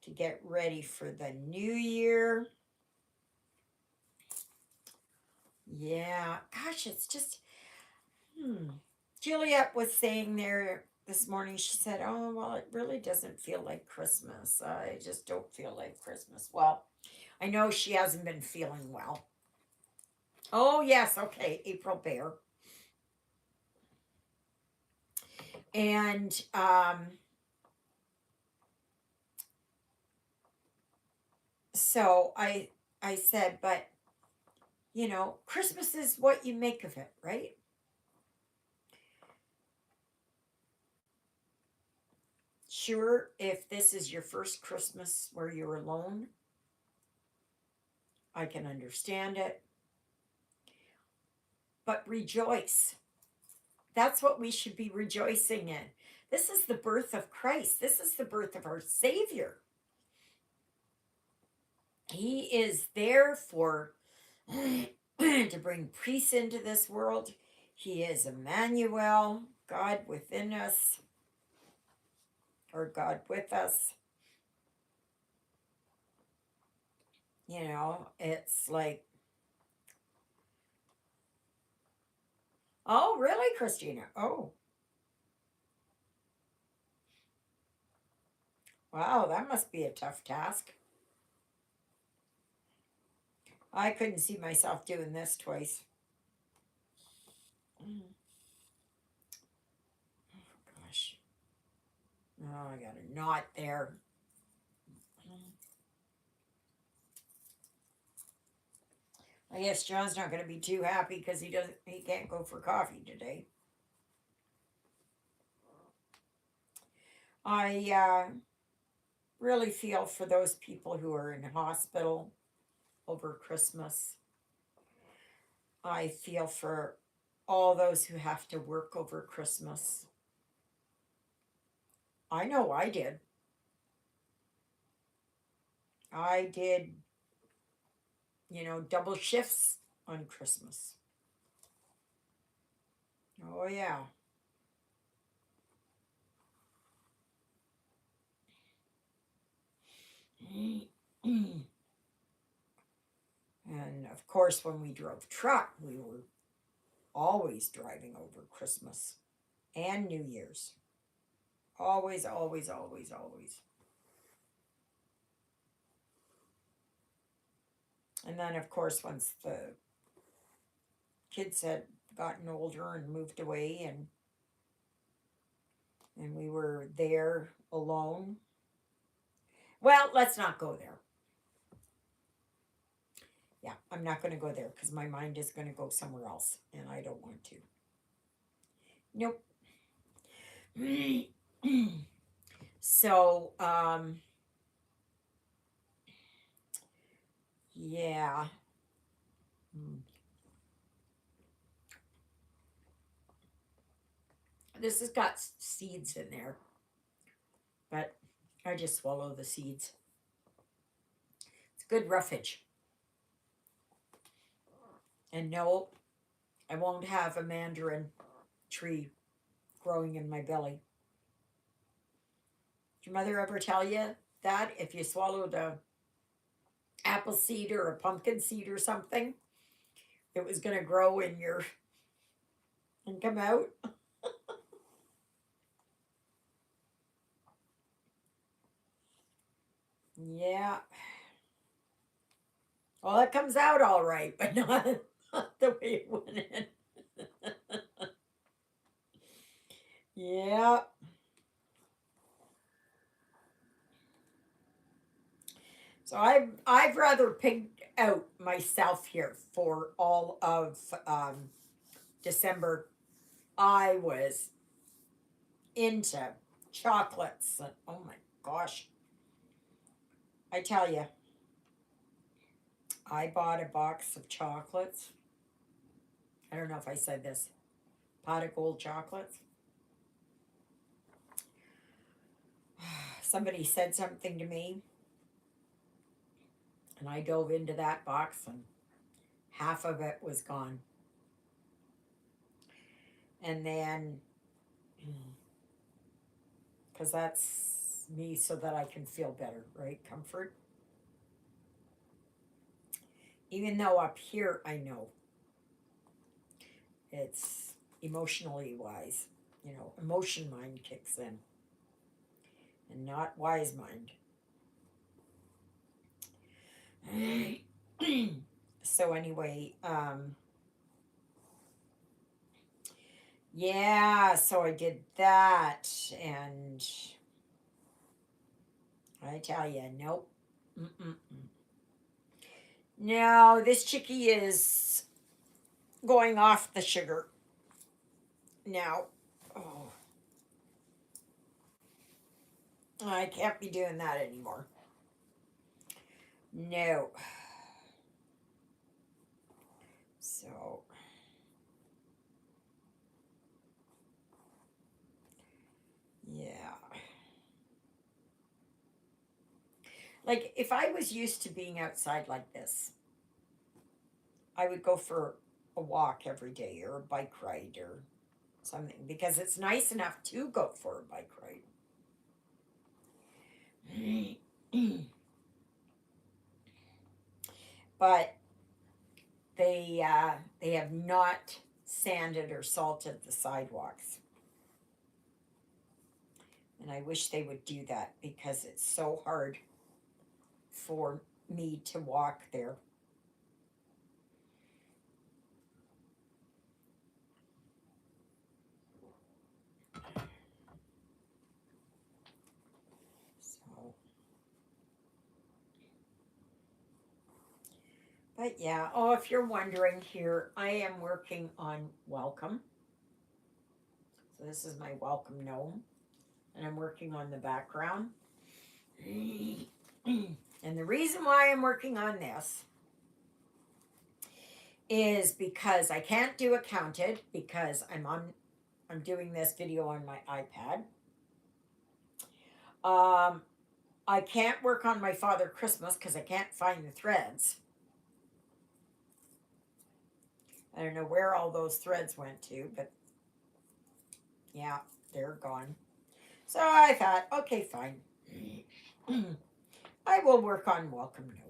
to get ready for the new year? Yeah, gosh, it's just, Juliet was saying there this morning, she said, oh, well, it really doesn't feel like Christmas. I just don't feel like Christmas. Well, I know she hasn't been feeling well. Oh, yes, okay, April Bear. And so I said, but Christmas is what you make of it, right? Sure, if this is your first Christmas where you're alone, I can understand it. But rejoice. That's what we should be rejoicing in. This is the birth of Christ. This is the birth of our Savior. He is there for to bring peace into this world. He is Emmanuel, God within us, or God with us. It's like, oh, really, Christina? Oh, wow, that must be a tough task. I couldn't see myself doing this twice. Mm, gosh. Oh, I got a knot there. I guess John's not going to be too happy because he can't go for coffee today. I really feel for those people who are in hospital over Christmas. I feel for all those who have to work over Christmas. I know I did. I did, double shifts on Christmas. Oh, yeah. And of course, when we drove truck, we were always driving over Christmas and New Year's. Always, always, always, always. And then, of course, once the kids had gotten older and moved away, and we were there alone. Well, let's not go there. Yeah, I'm not going to go there because my mind is going to go somewhere else, and I don't want to. Nope. So, yeah. Mm. This has got seeds in there, but I just swallow the seeds. It's good roughage. And no, I won't have a mandarin tree growing in my belly. Did your mother ever tell you that if you swallowed a apple seed or a pumpkin seed or something, it was going to grow in your and come out? Yeah. Well, it comes out all right, but not the way it went in. Yeah. So I've rather pigged out myself here for all of December. I was into chocolates. Oh my gosh. I tell you, I bought a box of chocolates. I don't know if I said this. Pot of gold chocolates. Somebody said something to me, and I dove into that box, and half of it was gone. And then, because that's me so that I can feel better, right? Comfort. Even though up here I know it's emotionally wise, emotion mind kicks in and not wise mind. So anyway, yeah, so I did that, and I tell you, nope. Mm-mm-mm. No, this chickie is going off the sugar now. Oh, I can't be doing that anymore. No. So, yeah. Like, if I was used to being outside like this, I would go for a walk every day or a bike ride or something because it's nice enough to go for a bike ride. But they have not sanded or salted the sidewalks. And I wish they would do that because it's so hard for me to walk there. So, but yeah, oh, if you're wondering here, I am working on welcome. So this is my welcome gnome, and I'm working on the background. And the reason why I'm working on this is because I can't do it counted because I'm doing this video on my iPad. I can't work on my Father Christmas because I can't find the threads. I don't know where all those threads went to, but yeah, they're gone. So I thought, okay, fine. I will work on welcome no.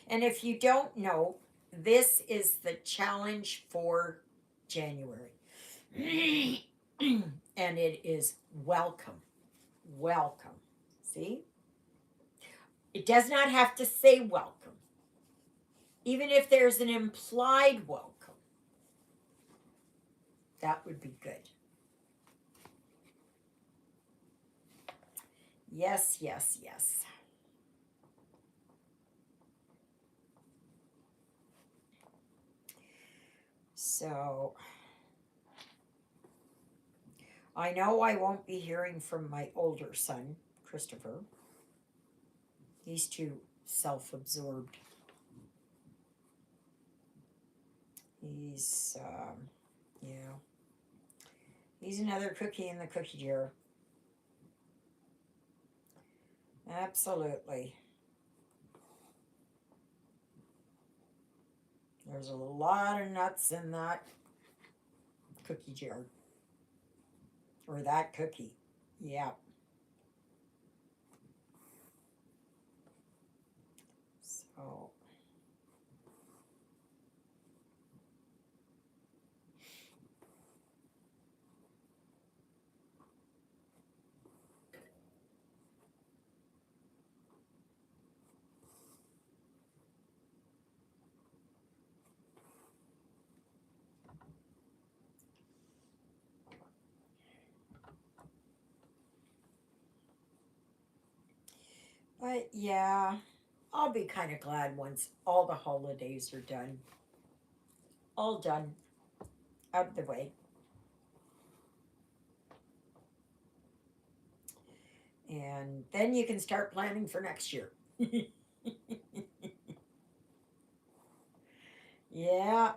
And if you don't know, this is the challenge for January. And it is welcome. Welcome. See? It does not have to say welcome. Even if there's an implied welcome, that would be good. Yes, yes, yes. So I know I won't be hearing from my older son, Christopher. He's too self absorbed. He's, yeah, he's another cookie in the cookie jar. Absolutely. There's a lot of nuts in that cookie jar. Or that cookie. Yeah. So, but yeah, I'll be kind of glad once all the holidays are done. All done. Out of the way. And then you can start planning for next year. Yeah.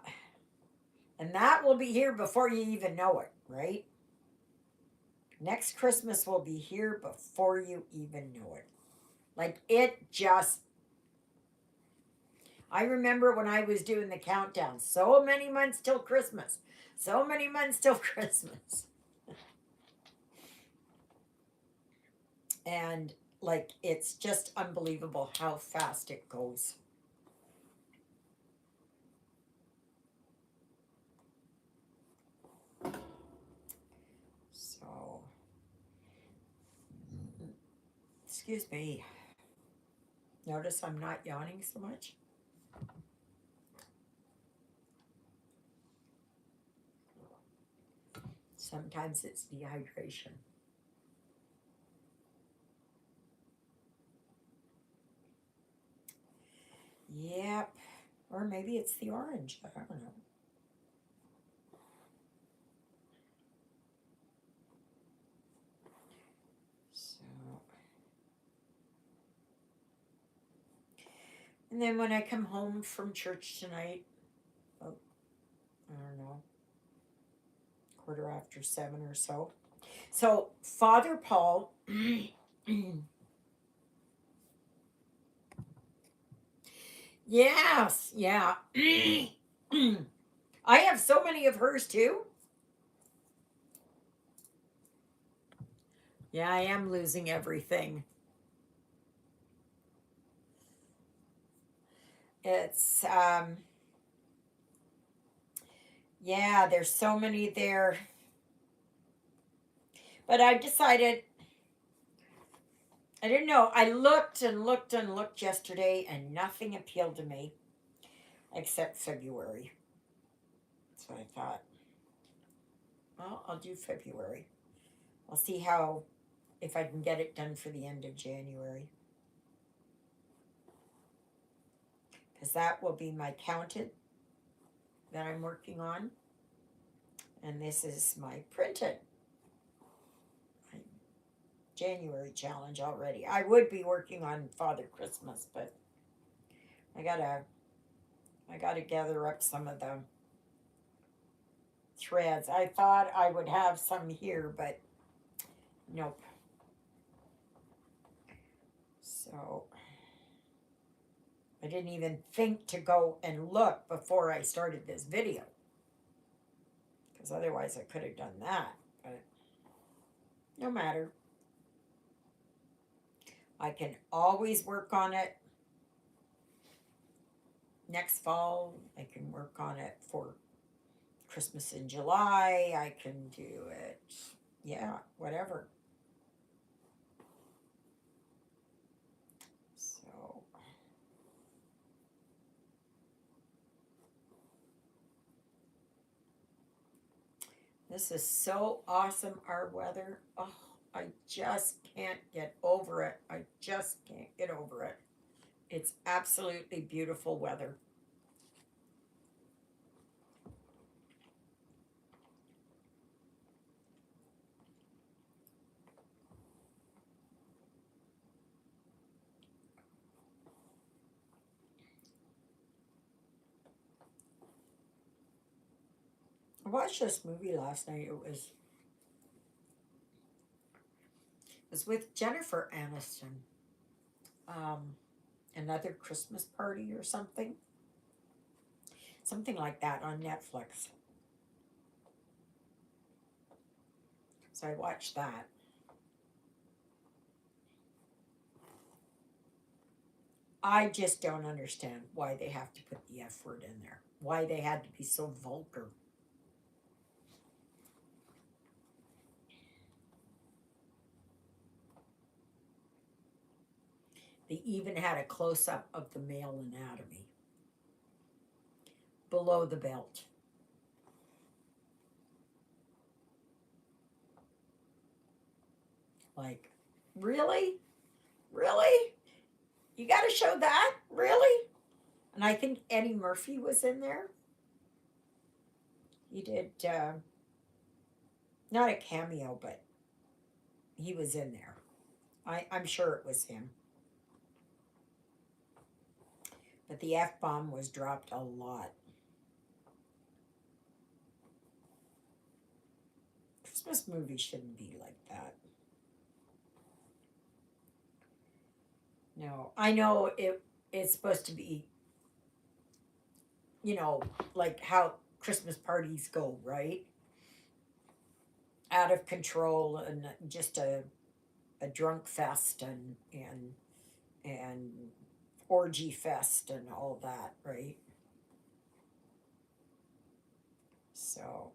And that will be here before you even know it, right? Next Christmas will be here before you even know it. Like it just, I remember when I was doing the countdown, so many months till Christmas. So many months till Christmas. And like it's just unbelievable how fast it goes. So, excuse me. Notice I'm not yawning so much. Sometimes it's dehydration. Yep. Or maybe it's the orange. I don't know. So, and then when I come home from church tonight, oh, I don't know, 7:15 or so. So, Father Paul, yes, yeah. I have so many of hers too. Yeah, I am losing everything. It's, yeah, there's so many there. But I decided, I didn't know. I looked and looked and looked yesterday and nothing appealed to me except February. So I thought, well, I'll do February. I'll see how, if I can get it done for the end of January. Because that will be my counted that I'm working on. And this is my printed my January challenge already. I would be working on Father Christmas, but I gotta I gotta gather up some of the threads. I thought I would have some here, but nope. So I didn't even think to go and look before I started this video, because otherwise I could have done that, but no matter. I can always work on it next fall. I can work on it for Christmas in July. I can do it, yeah, whatever. So, this is so awesome, our weather. Oh, I just can't get over it. I just can't get over it. It's absolutely beautiful weather. I watched this movie last night. It was with Jennifer Aniston. Um, Another Christmas Party or something like that on Netflix. So I watched that. I just don't understand why they have to put the F word in there. Why they had to be so vulgar. They even had a close up of the male anatomy below the belt. Like, really? Really? You got to show that? Really? And I think Eddie Murphy was in there. He did, not a cameo, but he was in there. I'm sure it was him. But the F bomb was dropped a lot. Christmas movies shouldn't be like that. No, I know it's supposed to be, you know, like how Christmas parties go, right? Out of control and just a drunk fest and orgy fest and all that, right? So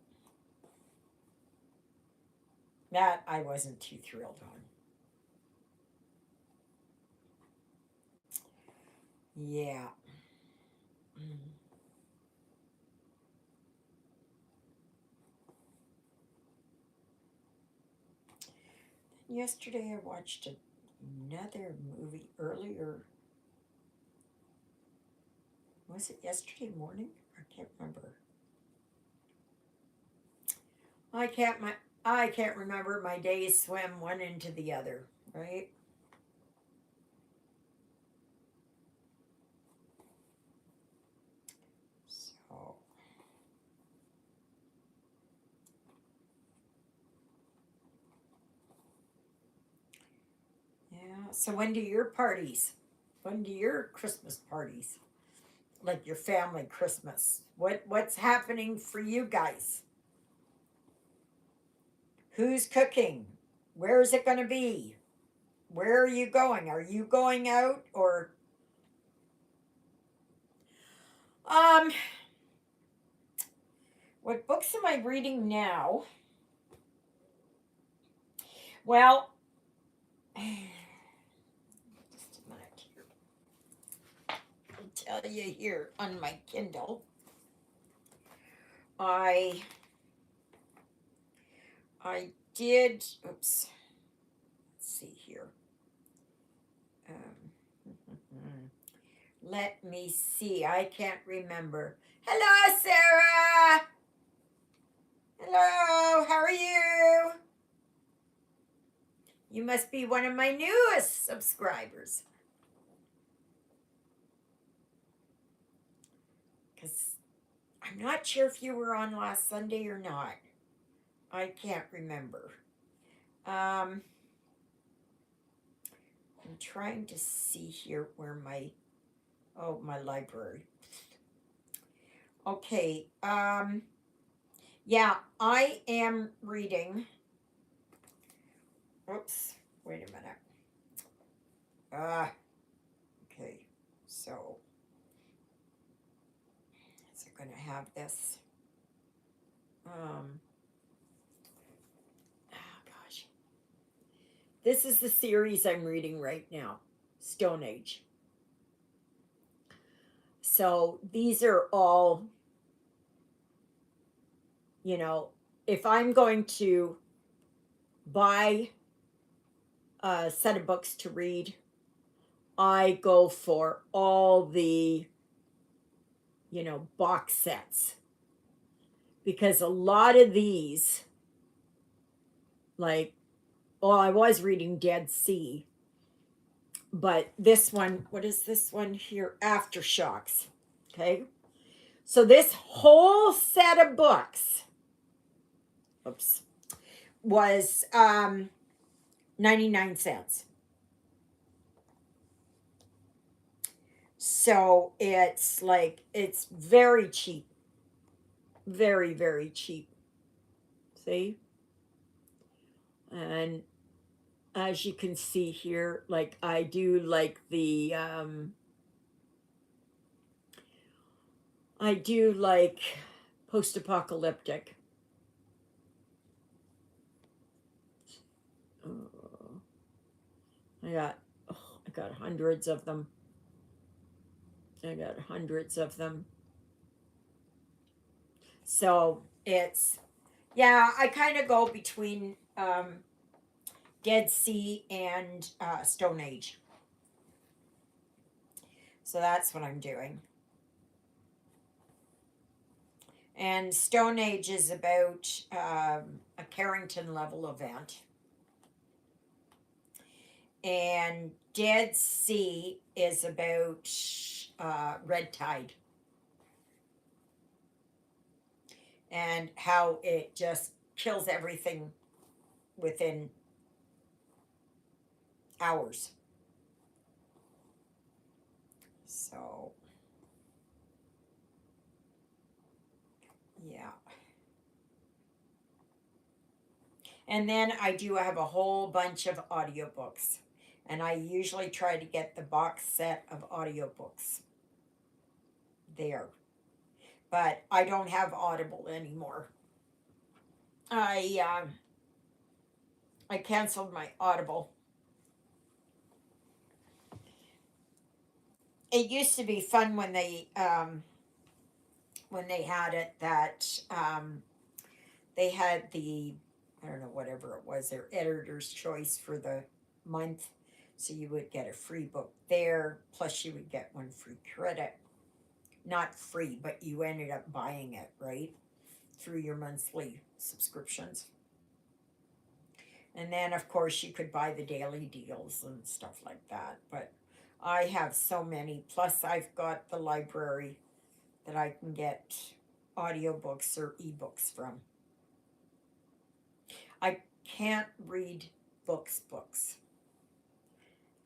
that I wasn't too thrilled on. Yeah. Mm. Yesterday I watched another movie earlier. Was it yesterday morning? I can't remember. I can't my I can't remember. My days swim one into the other, right? So yeah. So when do your parties? When do your Christmas parties? Like your family Christmas? What's happening for you guys? Who's cooking? Where is it going to be? Where are you going? Are you going out or um what books am I reading now? Well, just a minute here. I'll tell you here on my Kindle. I I did. Oops. Let's see here. Let me see. I can't remember. Hello, Sarah. Hello. How are you? You must be one of my newest subscribers. Because I'm not sure if you were on last Sunday or not. I can't remember. I'm trying to see here where my Oh, my library. Okay. Yeah, I am reading. Oops. Wait a minute. Ah. Okay. So, is it going to have this? Oh gosh. This is the series I'm reading right now, Stone Age. So these are all, you know, if I'm going to buy a set of books to read, I go for all the, box sets. Because a lot of these, like, well, I was reading Dead Sea, but this one, what is this one here? Aftershocks. Okay. So this whole set of books, oops, was 99 cents. So it's very cheap. Very, very cheap. See? And as you can see here, like I do like I do like post-apocalyptic. Uh, I got I got hundreds of them. I got hundreds of them. So it's yeah, I kind of go between Dead Sea and Stone Age. So that's what I'm doing. And Stone Age is about a Carrington level event. And Dead Sea is about red tide and how it just kills everything within hours. So, yeah. And then I do have a whole bunch of audiobooks. And I usually try to get the box set of audiobooks there. But I don't have Audible anymore. I canceled my Audible. It used to be fun when they had it that they had the, I don't know, whatever it was, their editor's choice for the month. So you would get a free book there, plus you would get one free credit. Not free, but you ended up buying it, right? Through your monthly subscriptions. And then, of course, you could buy the daily deals and stuff like that. But I have so many. Plus, I've got the library that I can get audiobooks or ebooks from. I can't read books.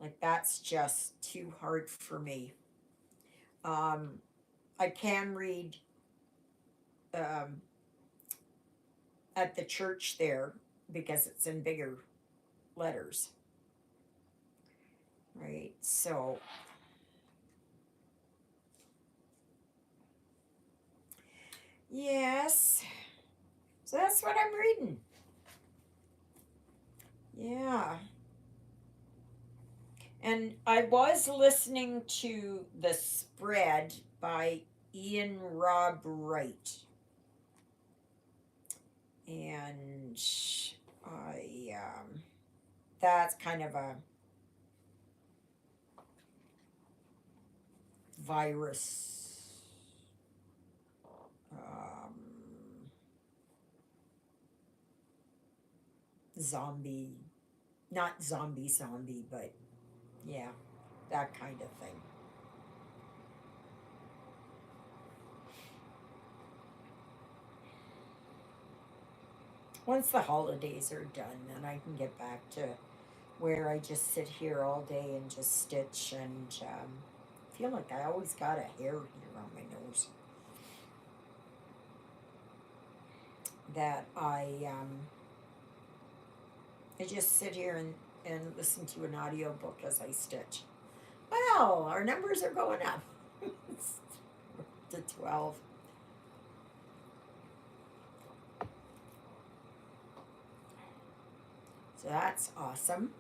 Like, that's just too hard for me. Um, I can read um, at the church there because it's in bigger letters, right? So, yes. So that's what I'm reading. Yeah. And I was listening to The Spread by Ian Rob Wright. And that's kind of a virus um, zombie, not zombie, but yeah, that kind of thing. Once the holidays are done, then I can get back to where I just sit here all day and just stitch and feel like I always got a hair here on my nose that I just sit here and listen to an audiobook as I stitch. Well, our numbers are going up to 12. So that's awesome.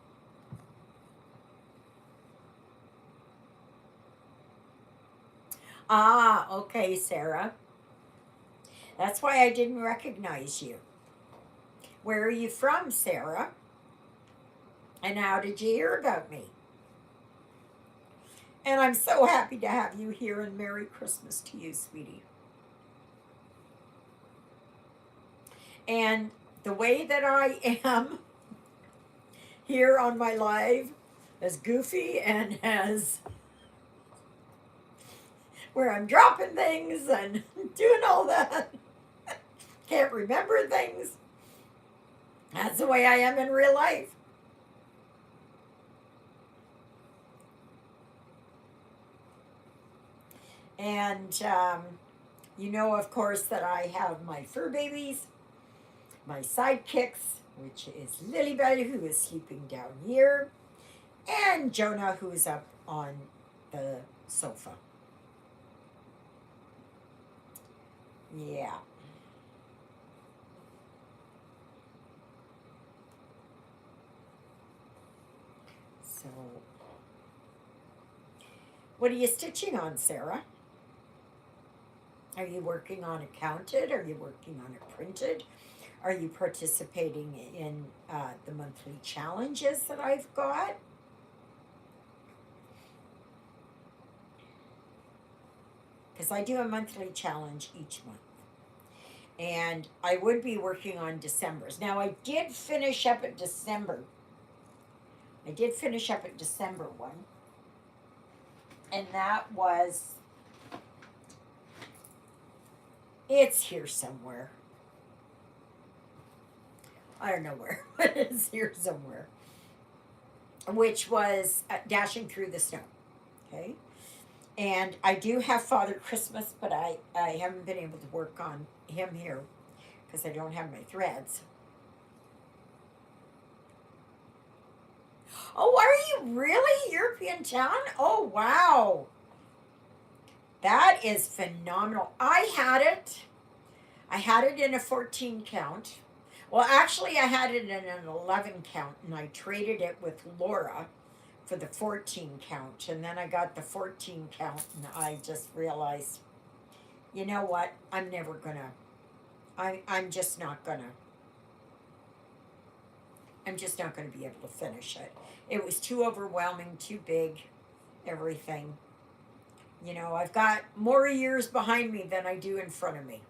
Ah, okay, Sarah. That's why I didn't recognize you. Where are you from, Sarah? And how did you hear about me? And I'm so happy to have you here, and Merry Christmas to you, sweetie. And the way that I am here on my live, as goofy and as where I'm dropping things and doing all that, can't remember things. That's the way I am in real life. And you know, of course, that I have my fur babies, my sidekicks, which is Lilybell, who is sleeping down here, and Jonah, who is up on the sofa. Yeah. So, what are you stitching on, Sarah? Are you working on a counted? Are you working on a printed? Are you participating in the monthly challenges that I've got? Because I do a monthly challenge each month. And I would be working on December's. Now, I did finish up at December. I did finish up at December one. And that was, it's here somewhere. I don't know where, but it's here somewhere. Which was Dashing Through the Snow. Okay. And I do have Father Christmas, but I haven't been able to work on him here because I don't have my threads. Oh, are you really? European town? Oh, wow. That is phenomenal. I had it. I had it in a 14 count. Well, actually, I had it in an 11 count, and I traded it with Laura for the 14 count. And then I got the 14 count, and I just realized, you know what? I'm never gonna. I'm just not gonna. I'm just not gonna be able to finish it. It was too overwhelming, too big, everything. You know, I've got more years behind me than I do in front of me.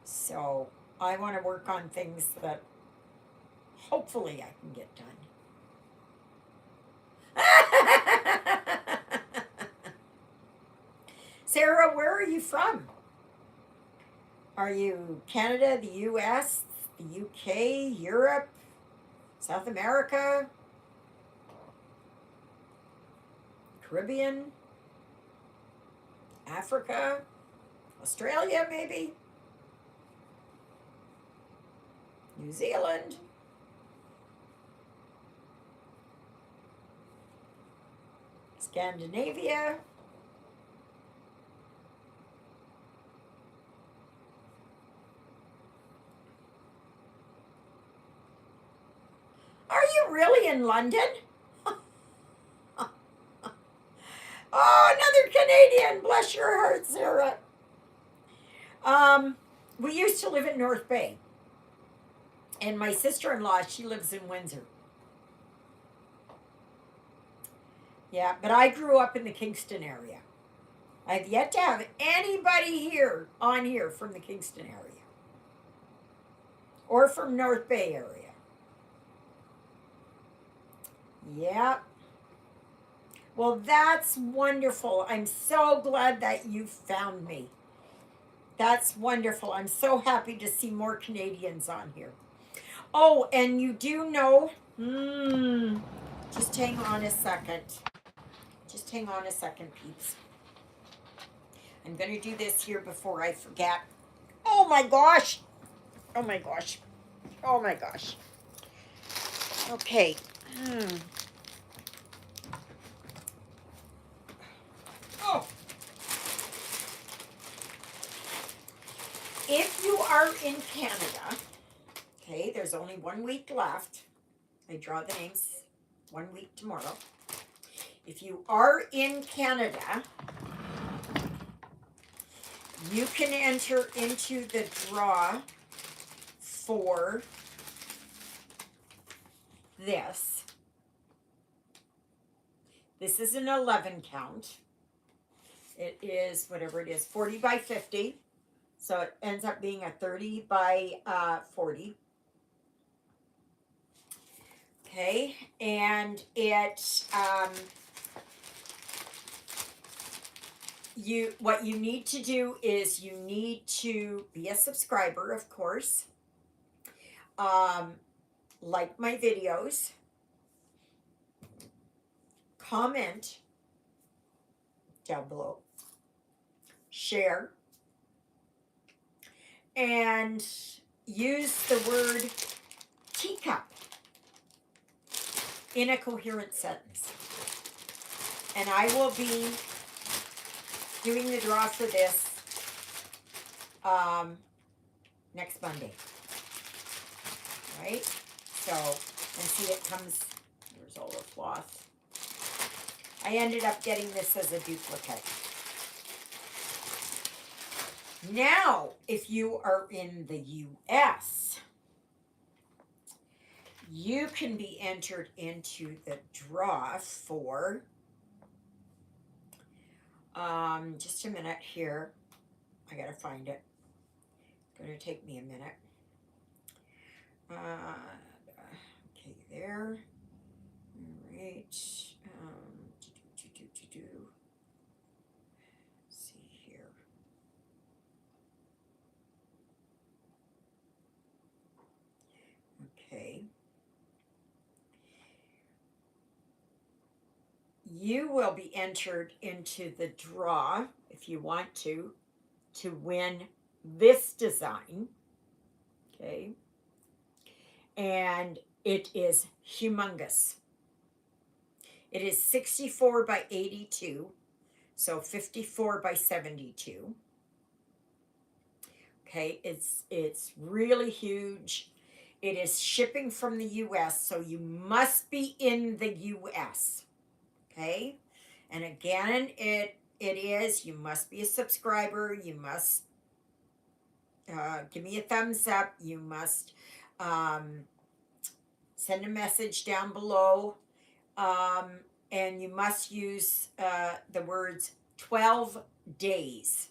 So I want to work on things that hopefully I can get done. Sarah, where are you from? Are you Canada, the US, the UK, Europe, South America, Caribbean, Africa, Australia, maybe? New Zealand? Scandinavia? Are you really in London? Oh, another Canadian. Bless your heart, Sarah. Um, we used to live in North Bay. And my sister-in-law, she lives in Windsor. Yeah, but I grew up in the Kingston area. I've yet to have anybody here on here from the Kingston area or from North Bay area. Yeah. Well, that's wonderful. I'm so glad that you found me. That's wonderful. I'm so happy to see more Canadians on here. Oh, and you do know, just hang on a second. Just hang on a second, peeps. I'm going to do this here before I forget. Oh my gosh. Oh my gosh. Oh my gosh. Okay. Oh. If you are in Canada, okay, there's only 1 week left. I draw the names 1 week tomorrow. If you are in Canada, you can enter into the draw for this. This is an 11 count. It is whatever it is, 40 by 50. So it ends up being a 30 by 40. Okay, and it what you need to do is you need to be a subscriber, of course. Like my videos, comment down below, share, and use the word teacup in a coherent sentence. And I will be doing the draw for this next Monday. Right? So, and see, it comes, there's all the cloth. I ended up getting this as a duplicate. Now, if you are in the US, you can be entered into the draw for, just a minute here. I gotta find it. It's gonna take me a minute. Okay, there. All right. See here. Okay. You will be entered into the draw, if you want to win this design. Okay. And it is humongous. It is 64 by 82, so 54 by 72. Okay, it's really huge. It is shipping from the US, so you must be in the US. Okay? And again, it is, you must be a subscriber, you must give me a thumbs up, you must send a message down below, and you must use the words 12 days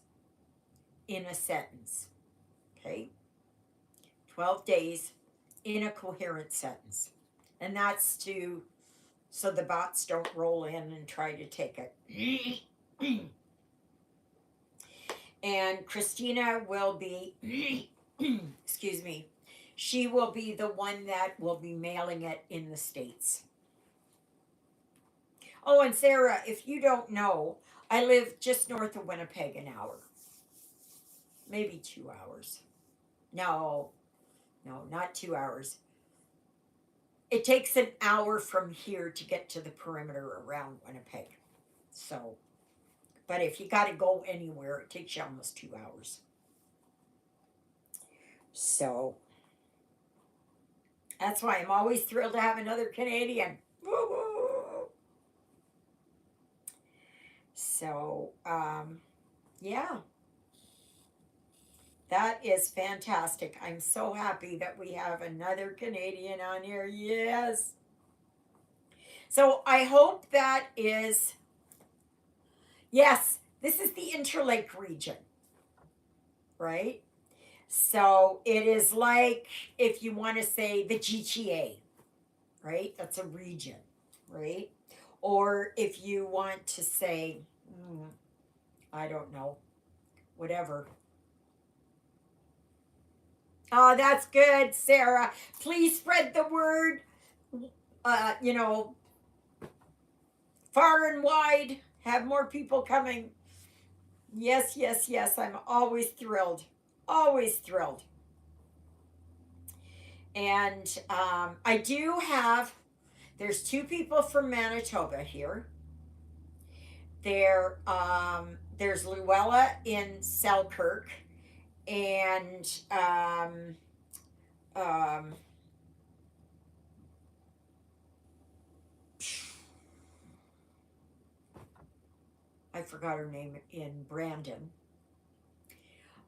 in a sentence. Okay? 12 days in a coherent sentence. And that's so the bots don't roll in and try to take it. And Christina will be, excuse me, she will be the one that will be mailing it in the States. Oh, and Sarah, if you don't know, I live just north of Winnipeg, an hour. Maybe 2 hours. No, not 2 hours. It takes an hour from here to get to the perimeter around Winnipeg. So, but if you got to go anywhere, it takes you almost 2 hours. So, that's why I'm always thrilled to have another Canadian. Woo-hoo! So, yeah. That is fantastic. I'm so happy that we have another Canadian on here. Yes. So I hope that is, yes, this is the Interlake region, right? So it is like, if you want to say the GTA, right? That's a region, right? Or if you want to say, I don't know, whatever. Oh, that's good, Sarah. Please spread the word, far and wide. Have more people coming. Yes, yes, yes. I'm always thrilled. Always thrilled. And I do have, there's two people from Manitoba here. There's Luella in Selkirk, and um, I forgot her name, in Brandon.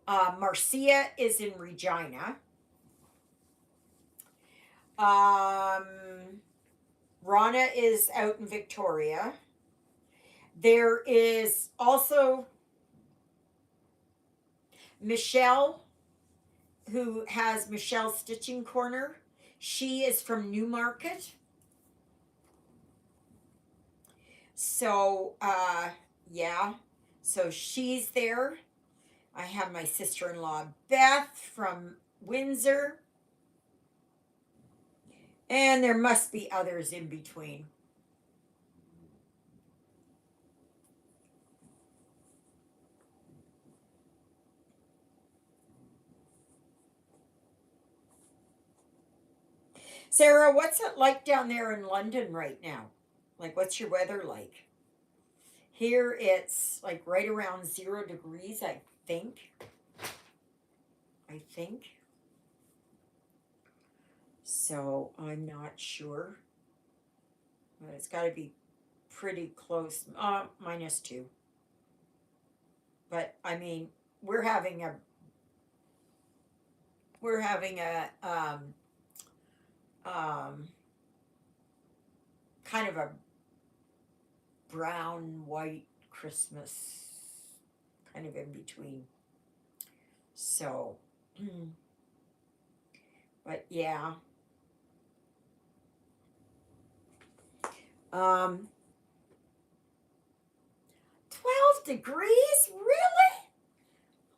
Marcia is in Regina. Um, Rana is out in Victoria. There is also Michelle, who has Michelle Stitching Corner. She is from Newmarket. So, yeah. So she's there. I have my sister in law, Beth, from Windsor. And there must be others in between. Sarah, what's it like down there in London right now? Like, what's your weather like? Here it's like right around 0 degrees, I think. I think. So I'm not sure. But it's got to be pretty close. -2. But I mean, we're having a we're having a um, kind of a brown white Christmas, kind of in between. So, but yeah. Um, 12 degrees? Really?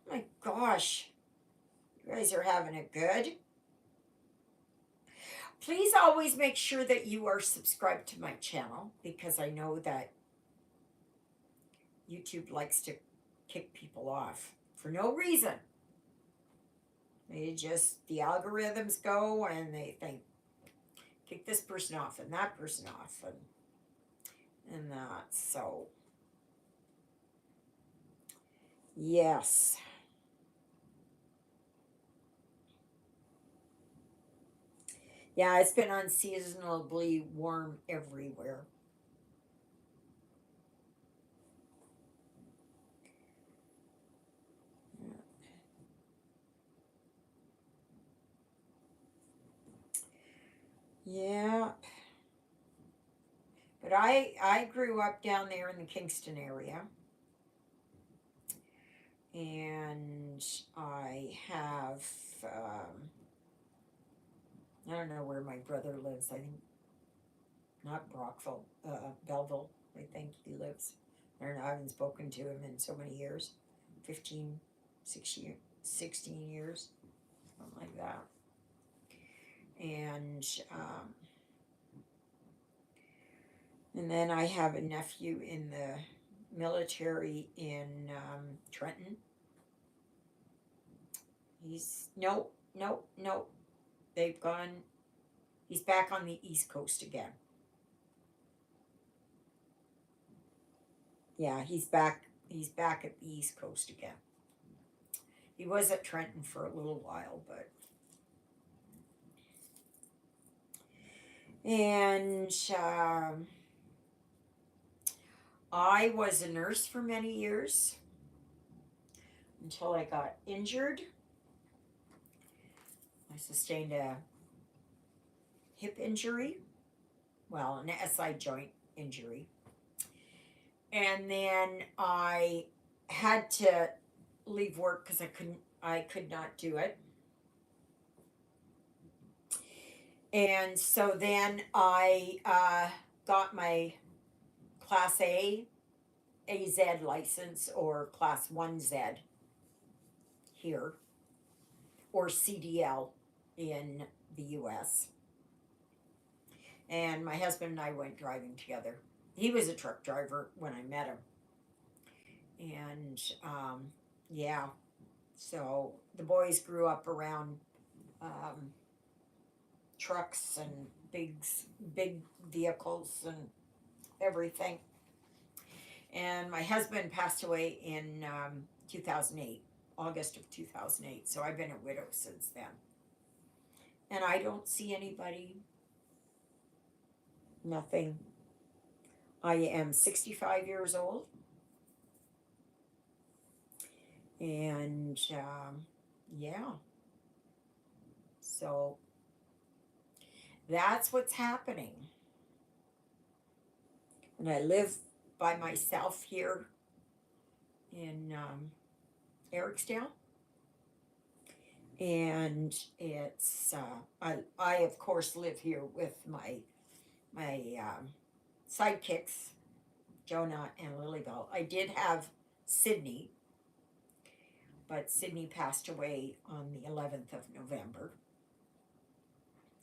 Oh my gosh. You guys are having it good. Please always make sure that you are subscribed to my channel, because I know that YouTube likes to kick people off for no reason. They just, the algorithms go and they think, kick this person off and that person off and that. So, yes. Yeah, it's been unseasonably warm everywhere. Yeah. But I grew up down there in the Kingston area. And I have, I don't know where my brother lives. I think not Brockville, Belleville, I think he lives. I don't know, I haven't spoken to him in so many years, 15, 16 years, something like that. And, and then I have a nephew in the military in Trenton. Nope, nope, nope. They've gone, he's back on the East Coast again. Yeah, he's back at the East Coast again. He was at Trenton for a little while, but and I was a nurse for many years until I got injured. I sustained a hip injury, well, an SI joint injury, and then I had to leave work because I could not do it. And so then I got my Class A AZ license, or Class 1Z here, or CDL in the US. And my husband and I went driving together. he was a truck driver when I met him. And yeah, so the boys grew up around um, trucks and big vehicles and everything. And my husband passed away in 2008, August of 2008. So I've been a widow since then. And I don't see anybody, nothing. I am 65 years old. And yeah, so that's what's happening. And I live by myself here in Ericsdale. And it's I of course live here with my sidekicks, Jonah and Lilybell. I did have Sydney, but Sydney passed away on the 11th of November.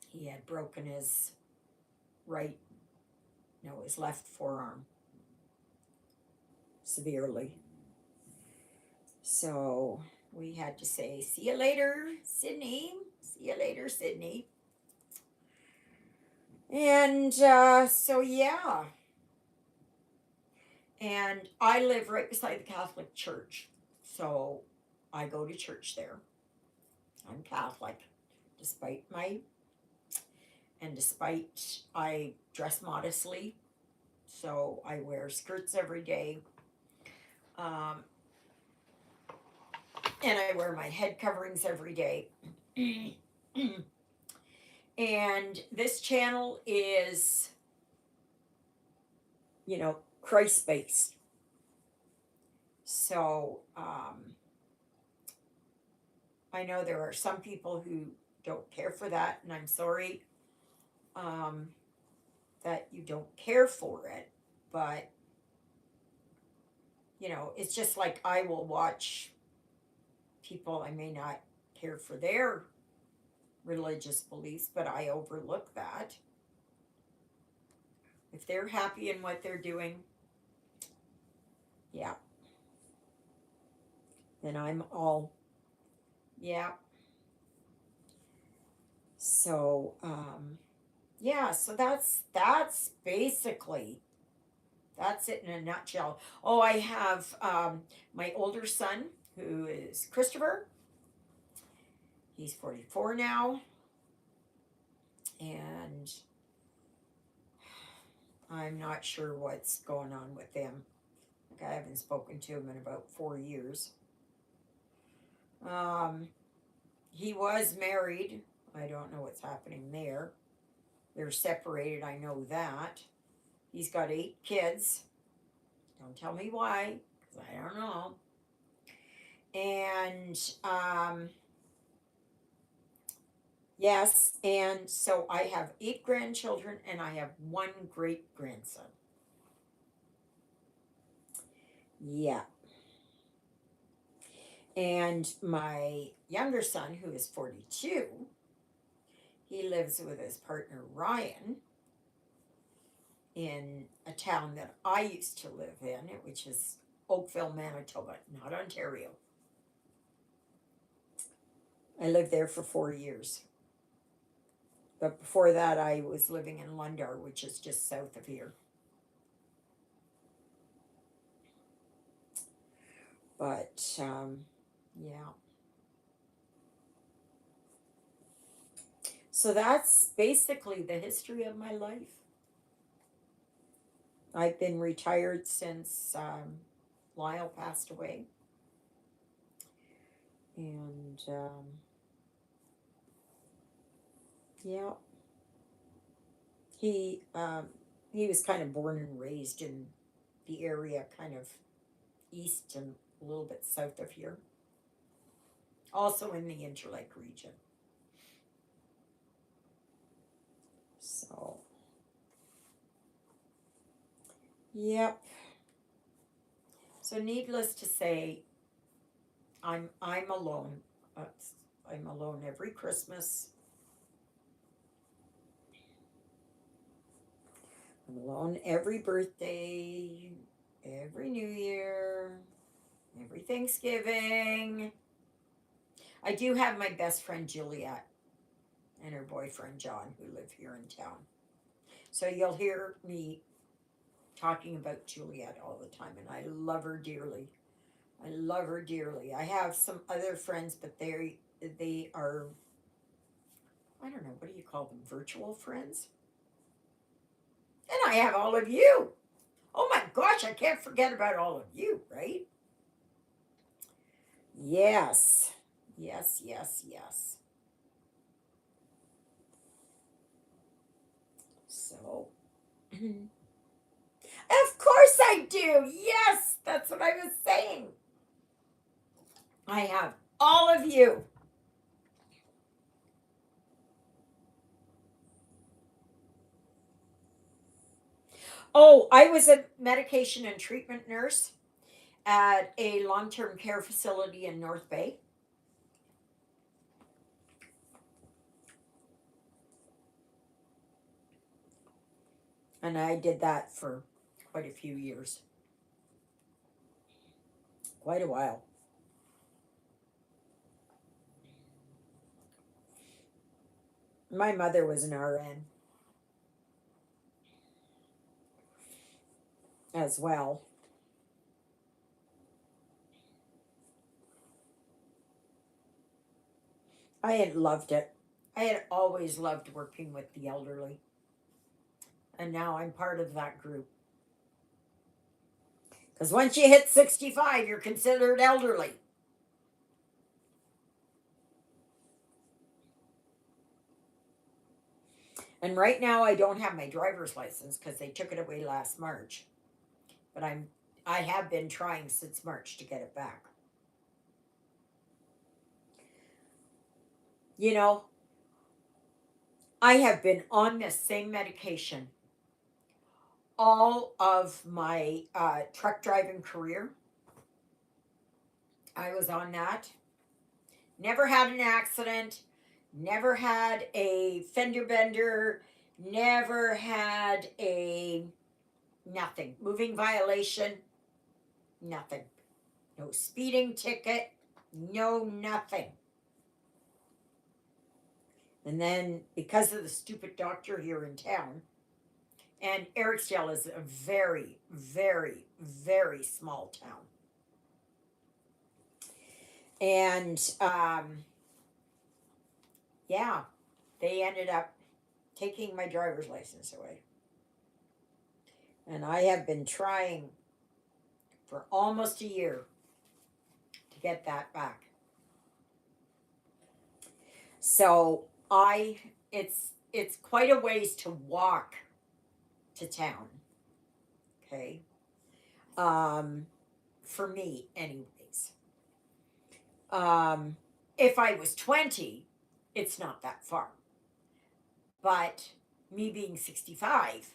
He had broken his right, no, his left forearm severely. So we had to say, see you later, Sydney. See you later, Sydney. And so, yeah. And I live right beside the Catholic Church. So I go to church there. I'm Catholic, despite my, and despite I dress modestly. So I wear skirts every day. Um, and I wear my head coverings every day. And this channel is, Christ based. So I know there are some people who don't care for that, and I'm sorry um, that you don't care for it. But, it's just like I will watch people, I may not care for their religious beliefs, but I overlook that. If they're happy in what they're doing, yeah, then I'm all, yeah. So, yeah, so that's basically that's it in a nutshell. Oh, I have my older son who is Christopher. He's 44 now, and I'm not sure what's going on with him. Like I haven't spoken to him in about 4 years. Um, he was married. I don't know what's happening there. They're separated, I know that. He's got 8 kids. Don't tell me why, because I don't know. And yes, and so I have 8 grandchildren and I have 1 great grandson. Yeah. And my younger son, who is 42, he lives with his partner Ryan in a town that I used to live in, which is Oakville, Manitoba, not Ontario. I lived there for 4 years. But before that, I was living in Lundar, which is just south of here. But, yeah. So that's basically the history of my life. I've been retired since Lyle passed away. And, yeah. He was kind of born and raised in the area, kind of east and a little bit south of here. Also in the Interlake region. So, yep. So needless to say, I'm alone. I'm alone every Christmas. I'm alone every birthday, every New Year, every Thanksgiving. I do have my best friend Juliet and her boyfriend John who live here in town. So you'll hear me talking about Juliet all the time, and I love her dearly. I love her dearly. I have some other friends, but they are, I don't know, what do you call them? Virtual friends? And I have all of you. Oh my gosh, I can't forget about all of you, right? Yes. Yes, yes, yes. So, of course I do. Yes, that's what I was saying. I have all of you. Oh, I was a medication and treatment nurse at a long term care facility in North Bay. And I did that for quite a few years, quite a while. My mother was an RN as well. I had loved it. I had always loved working with the elderly. And now I'm part of that group. Because once you hit 65, you're considered elderly. And right now, I don't have my driver's license because they took it away last March. But I have been trying since March to get it back. You know, I have been on this same medication all of my truck driving career. I was on that. Never had an accident. Never had a fender bender. Never had a nothing. Moving violation. Nothing. No speeding ticket. No nothing. And then because of the stupid doctor here in town, and Ericsdale is a very, very, very small town. And yeah, they ended up taking my driver's license away. And I have been trying for almost a year to get that back. So it's quite a ways to walk to town. Okay. Um, for me, anyways. Um, if I was 20, it's not that far. But me being 65,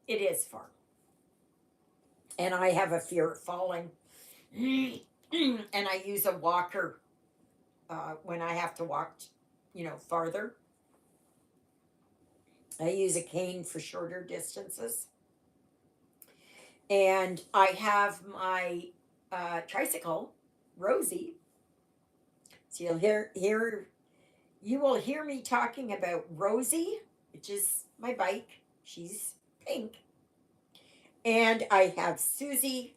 it is far. And I have a fear of falling. And I use a walker when I have to walk, farther. I use a cane for shorter distances. And I have my tricycle, Rosie. So you will hear me talking about Rosie, which is my bike. She's pink. And I have Susie,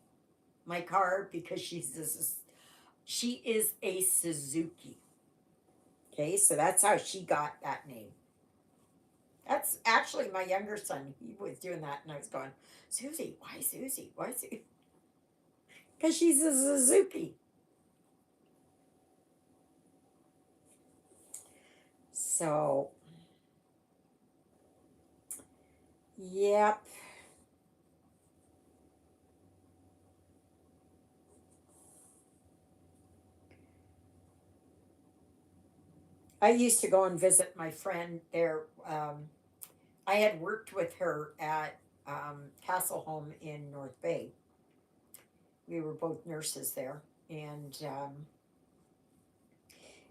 my car, because she is a Suzuki. Okay, so that's how she got that name. That's actually my younger son. He was doing that, and I was going, Susie, why Susie? Why Susie? Because she's a Suzuki. So, yep. I used to go and visit my friend there. I had worked with her at Castle Home in North Bay. We were both nurses there, and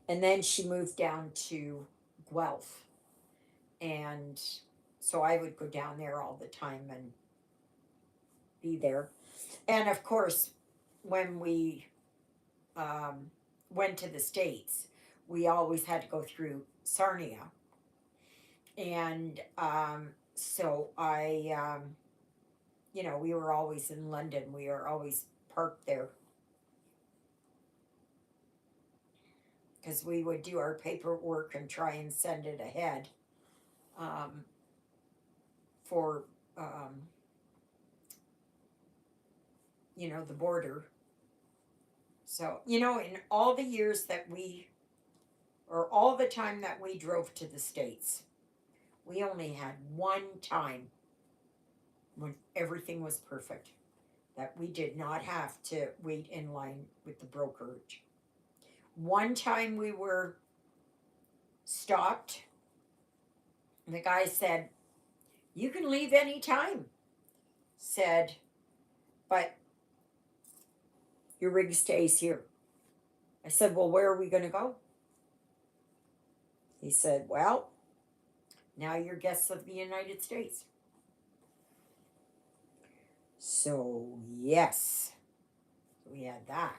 then she moved down to Guelph, and So I would go down there all the time and be there. And of course, when we um, went to the States, we always had to go through Sarnia. And so we were always in London. We were always parked there because we would do our paperwork and try and send it ahead um, for, um, the border. So, in all the years or all the time that we drove to the States, we only had one time when everything was perfect, that we did not have to wait in line with the brokerage. One time we were stopped, and the guy said, "You can leave any time." Said, "But your rig stays here." I said, "Well, where are we going to go?" He said, "Well, now you're guests of the United States." So, yes, we had that.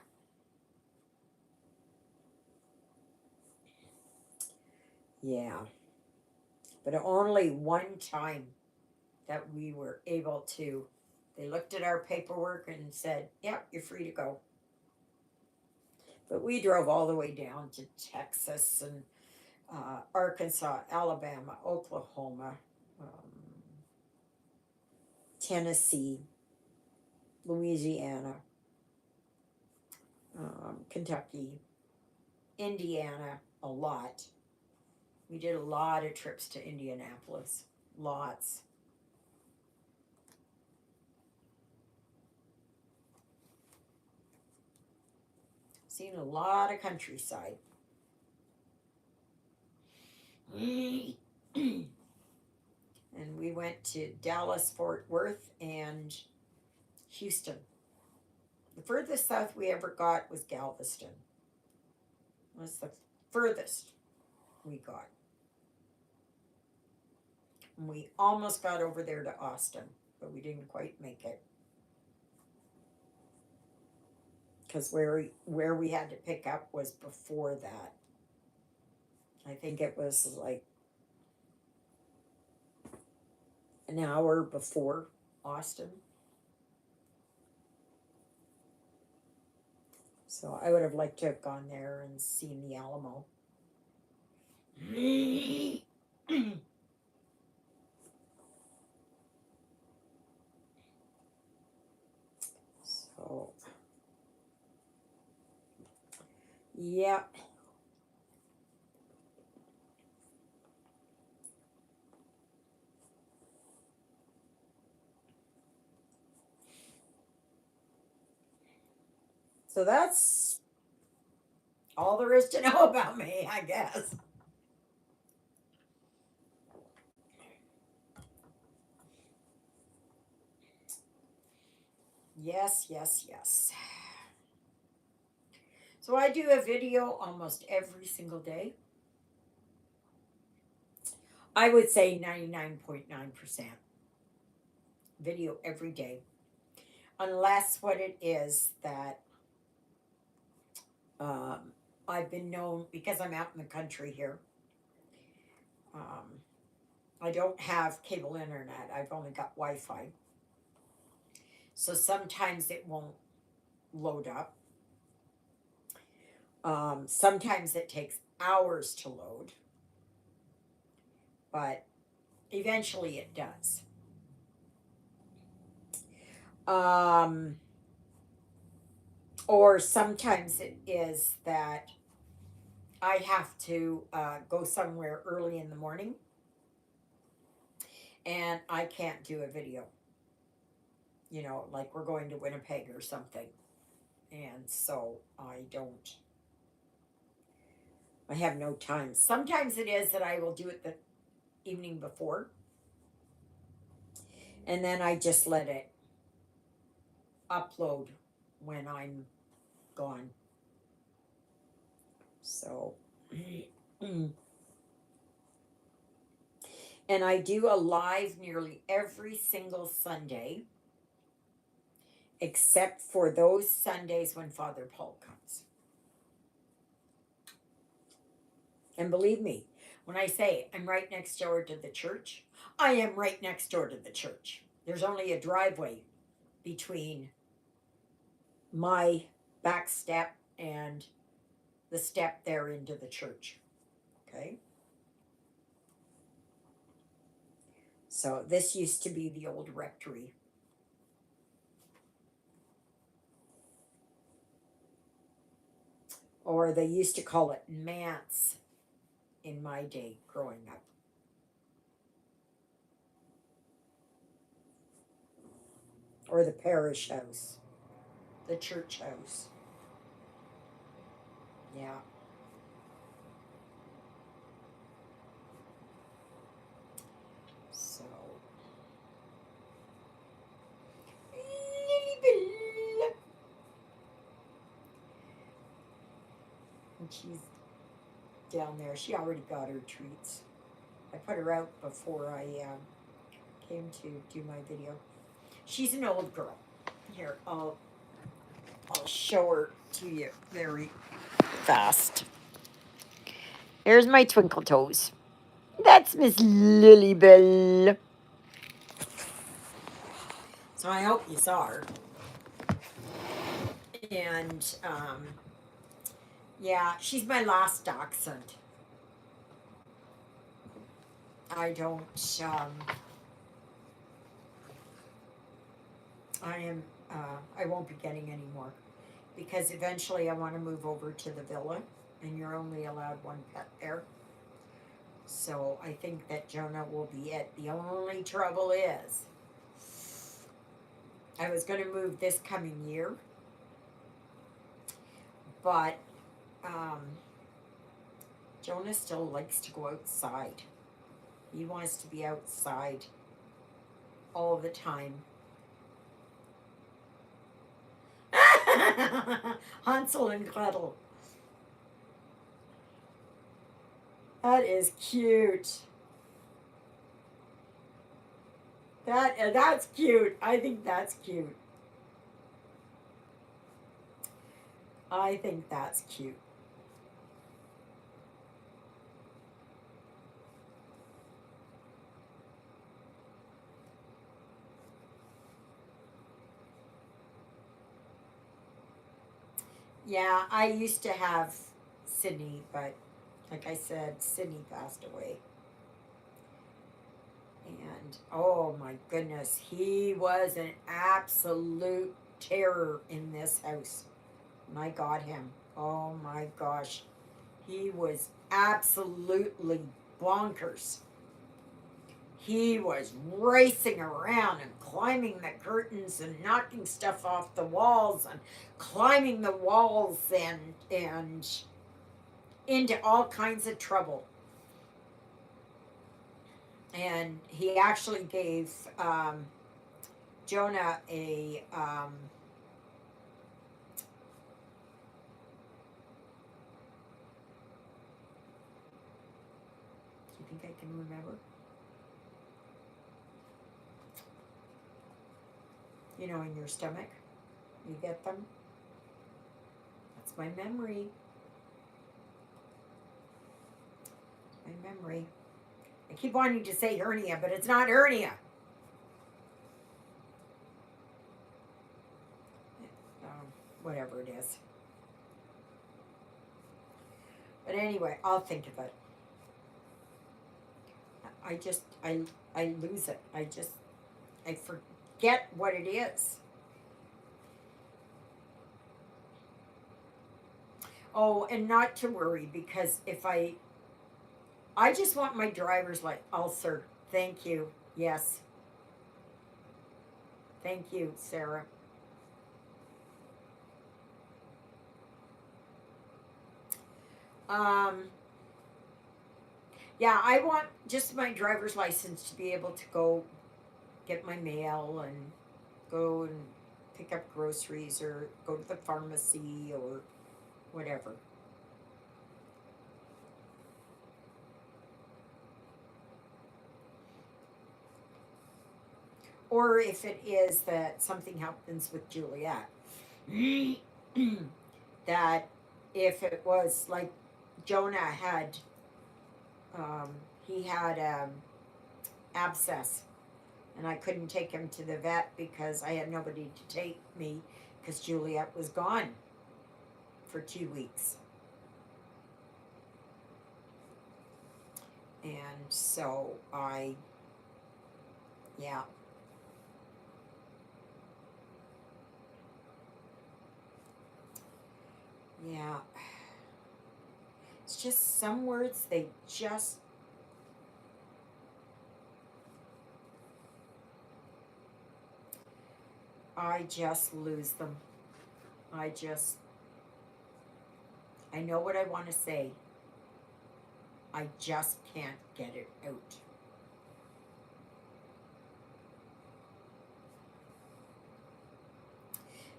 Yeah, but only one time that we were able to. They looked at our paperwork and said, "Yep, you're free to go." But we drove all the way down to Texas and Arkansas, Alabama, Oklahoma, um, Tennessee, Louisiana, Kentucky, Indiana, a lot. We did a lot of trips to Indianapolis. Lots. Seen a lot of countryside. And we went to Dallas, Fort Worth, and Houston. The furthest south we ever got was Galveston. It was the furthest we got. And we almost got over there to Austin, but we didn't quite make it. Because where we had to pick up was before that. I think it was like an hour before Austin. So I would have liked to have gone there and seen the Alamo. So, yeah. So that's all there is to know about me, I guess. Yes, yes, yes. So I do a video almost every single day. I would say 99.9% video every day. Unless what it is that um, I've been known, because I'm out in the country here. Um, I don't have cable internet. I've only got Wi-Fi. So sometimes it won't load up. Sometimes it takes hours to load, but eventually it does. Um, or sometimes it is that I have to go somewhere early in the morning and I can't do a video. Like we're going to Winnipeg or something. And so I have no time. Sometimes it is that I will do it the evening before, and then I just let it upload when I'm gone. So, and And I do a live nearly every single Sunday, except for those Sundays when Father Paul comes. And believe me, when I say I'm right next door to the church, I am right next door to the church. There's only a driveway between my back step and the step there into the church. Okay? So this used to be the old rectory. Or they used to call it manse in my day growing up. Or the parish house, the church house. Yeah. So, Lily, and she's down there. She already got her treats. I put her out before I came to do my video. She's an old girl. Here, I'll show her to you very fast. Here's my twinkle toes. That's Miss Lilybell. So I hope you saw her. And yeah, she's my last dachshund. I don't. I am. I won't be getting any more because eventually I want to move over to the villa, and you're only allowed one pet there. So I think that Jonah will be it. The only trouble is, I was going to move this coming year, but um, Jonah still likes to go outside. He wants to be outside all the time. Hansel and Gretel. That is cute. That's cute. I think that's cute. I think that's cute. Yeah, I used to have Sydney, but like I said, Sydney passed away. And oh my goodness, he was an absolute terror in this house. When I got him, oh my gosh, he was absolutely bonkers. He was racing around and climbing the curtains and knocking stuff off the walls and climbing the walls and into all kinds of trouble. And he actually gave Jonah a do you think I can remember? You know, in your stomach, you get them. That's my memory. My memory. I keep wanting to say hernia, but it's not hernia. Whatever it is. But anyway, I'll think of it. I lose it. I forget what it is. Oh, and not to worry because if I just want my driver's license. Ulcer. Thank you. Yes. Thank you, Sarah. Um, yeah, I want just my driver's license to be able to go get my mail and go and pick up groceries or go to the pharmacy or whatever. or if it is that something happens with Juliet, that if it was like Jonah had, um, he had abscess, and I couldn't take him to the vet because I had nobody to take me because Juliet was gone for 2 weeks. And so yeah, yeah. It's just some words, I just lose them. I just, I know what I want to say. I just can't get it out.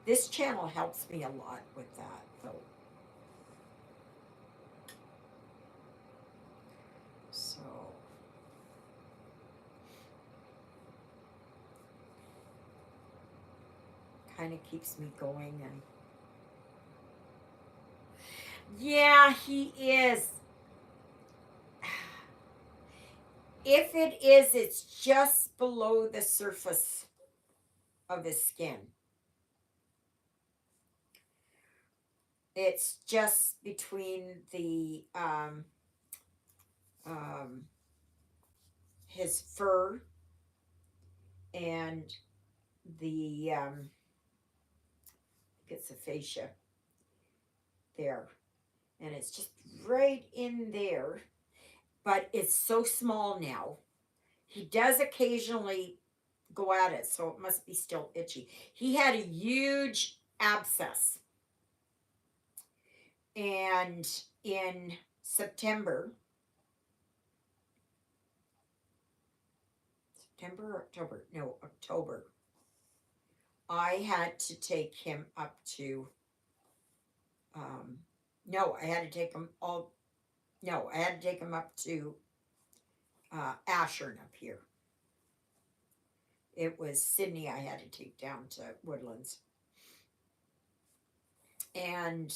This channel helps me a lot with that, though. So, kind of keeps me going. And yeah, he is. If it is, it's just below the surface of his skin. It's just between the um, his fur and the it's the fascia there, and it's just right in there. But it's so small now. He does occasionally go at it, so it must be still itchy. He had a huge abscess, and in September, September, October, no, October, I had to take him up to, um, no, I had to take him all, no, I had to take him up to Ashern up here. It was Sydney I had to take down to Woodlands. And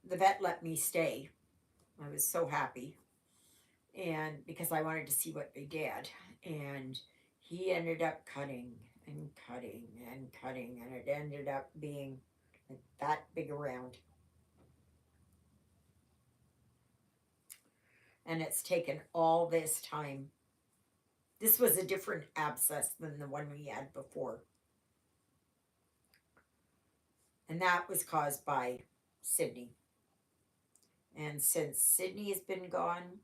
the vet let me stay. I was so happy. And because I wanted to see what they did. And he ended up cutting and cutting and cutting, and it ended up being like that big around. And it's taken all this time. This was a different abscess than the one we had before. And that was caused by Sydney. And since Sydney has been gone,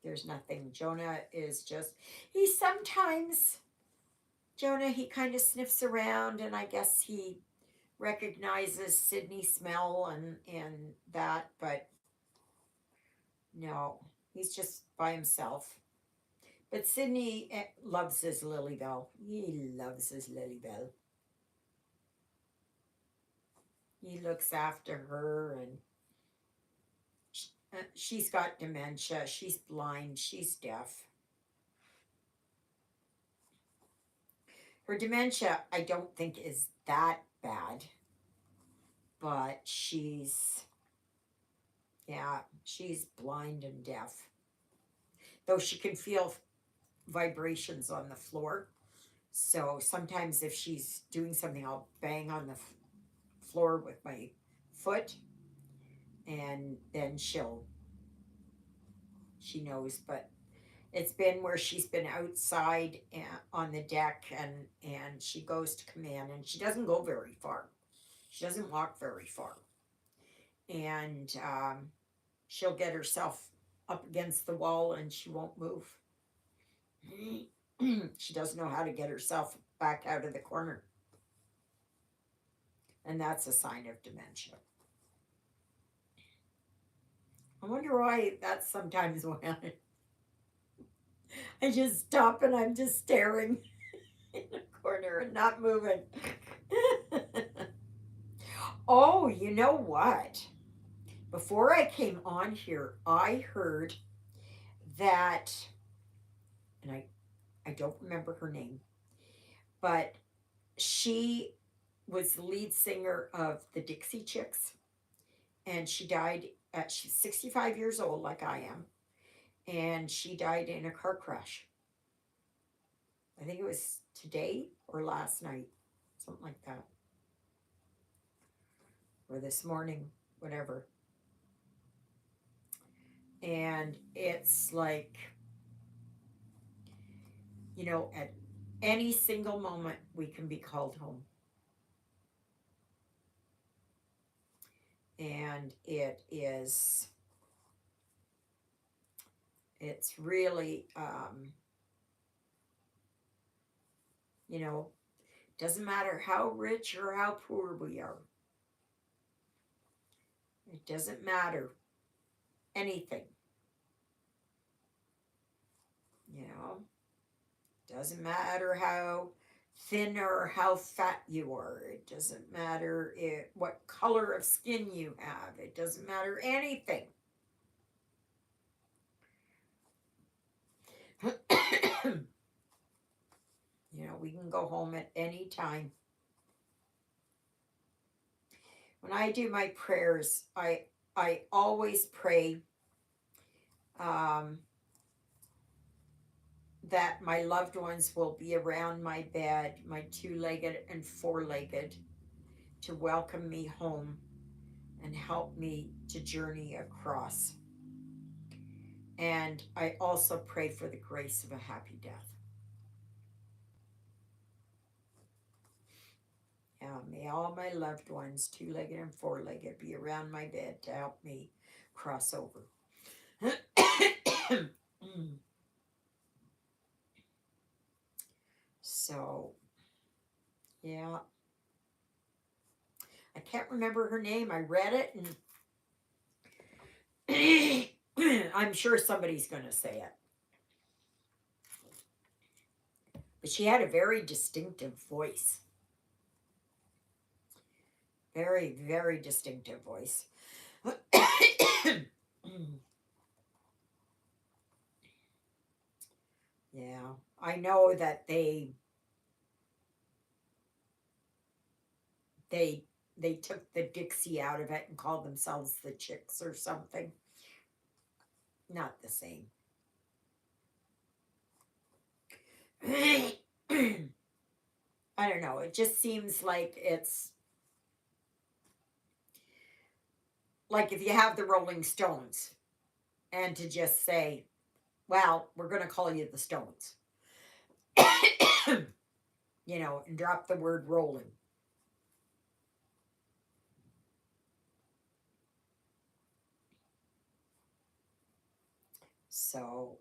there's nothing. Jonah is just, he sometimes, Jonah, he kind of sniffs around, and I guess he recognizes Sydney's smell and that, but no, he's just by himself. But Sydney loves his Lily Bell. He loves his Lily Bell. He looks after her, and she's got dementia. She's blind. She's deaf. Her dementia, I don't think, is that bad, but yeah, she's blind and deaf. Though she can feel vibrations on the floor. So sometimes if she's doing something, I'll bang on the floor with my foot, and then she knows. But it's been where she's been outside on the deck, and she goes to come in, and she doesn't go very far. She doesn't walk very far, and she'll get herself up against the wall, and she won't move. She doesn't know how to get herself back out of the corner, and that's a sign of dementia. I wonder why that's sometimes when I just stop and I'm just staring in the corner and not moving. Oh, you know what? Before I came on here, I heard that, and I don't remember her name, but she was the lead singer of the Dixie Chicks, and she died at she's 65 years old, like I am, and she died in a car crash. I think it was today or last night, something like that, or this morning, whatever. And it's like, at any single moment we can be called home. And it's really, you know, doesn't matter how rich or how poor we are, it doesn't matter anything, you know, doesn't matter how thin or how fat you are, it doesn't matter what color of skin you have, it doesn't matter anything. We can go home at any time. When I do my prayers, I always pray, um, that my loved ones will be around my bed, my two-legged and four-legged, to welcome me home and help me to journey across. And I also pray for the grace of a happy death. Yeah, may all my loved ones, two-legged and four-legged, be around my bed to help me cross over. So, yeah, I can't remember her name. I read it, and I'm sure somebody's going to say it. But she had a very distinctive voice. Very, very distinctive voice. Yeah, I know that they they took the Dixie out of it and called themselves the Chicks or something. Not the same. I don't know. It just seems like it's like if you have the Rolling Stones and to just say, well, we're going to call you the Stones, and drop the word rolling. So,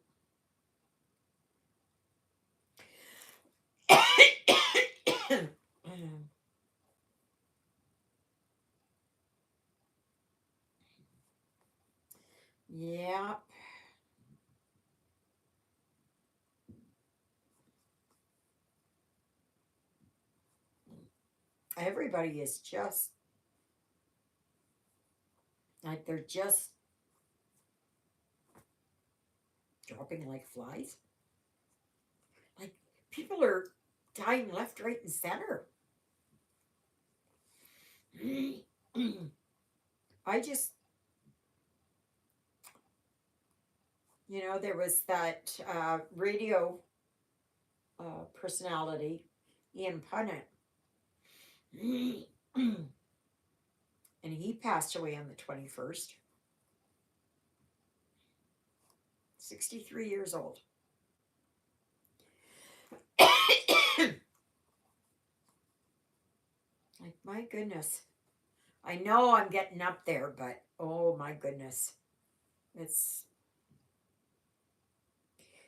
yeah, everybody is just like they're just dropping like flies. Like people are dying left, right, and center. I just, there was that radio personality, Ian Punnett, and he passed away on the 21st, 63 years old. Like, my goodness. I know I'm getting up there, but oh my goodness. It's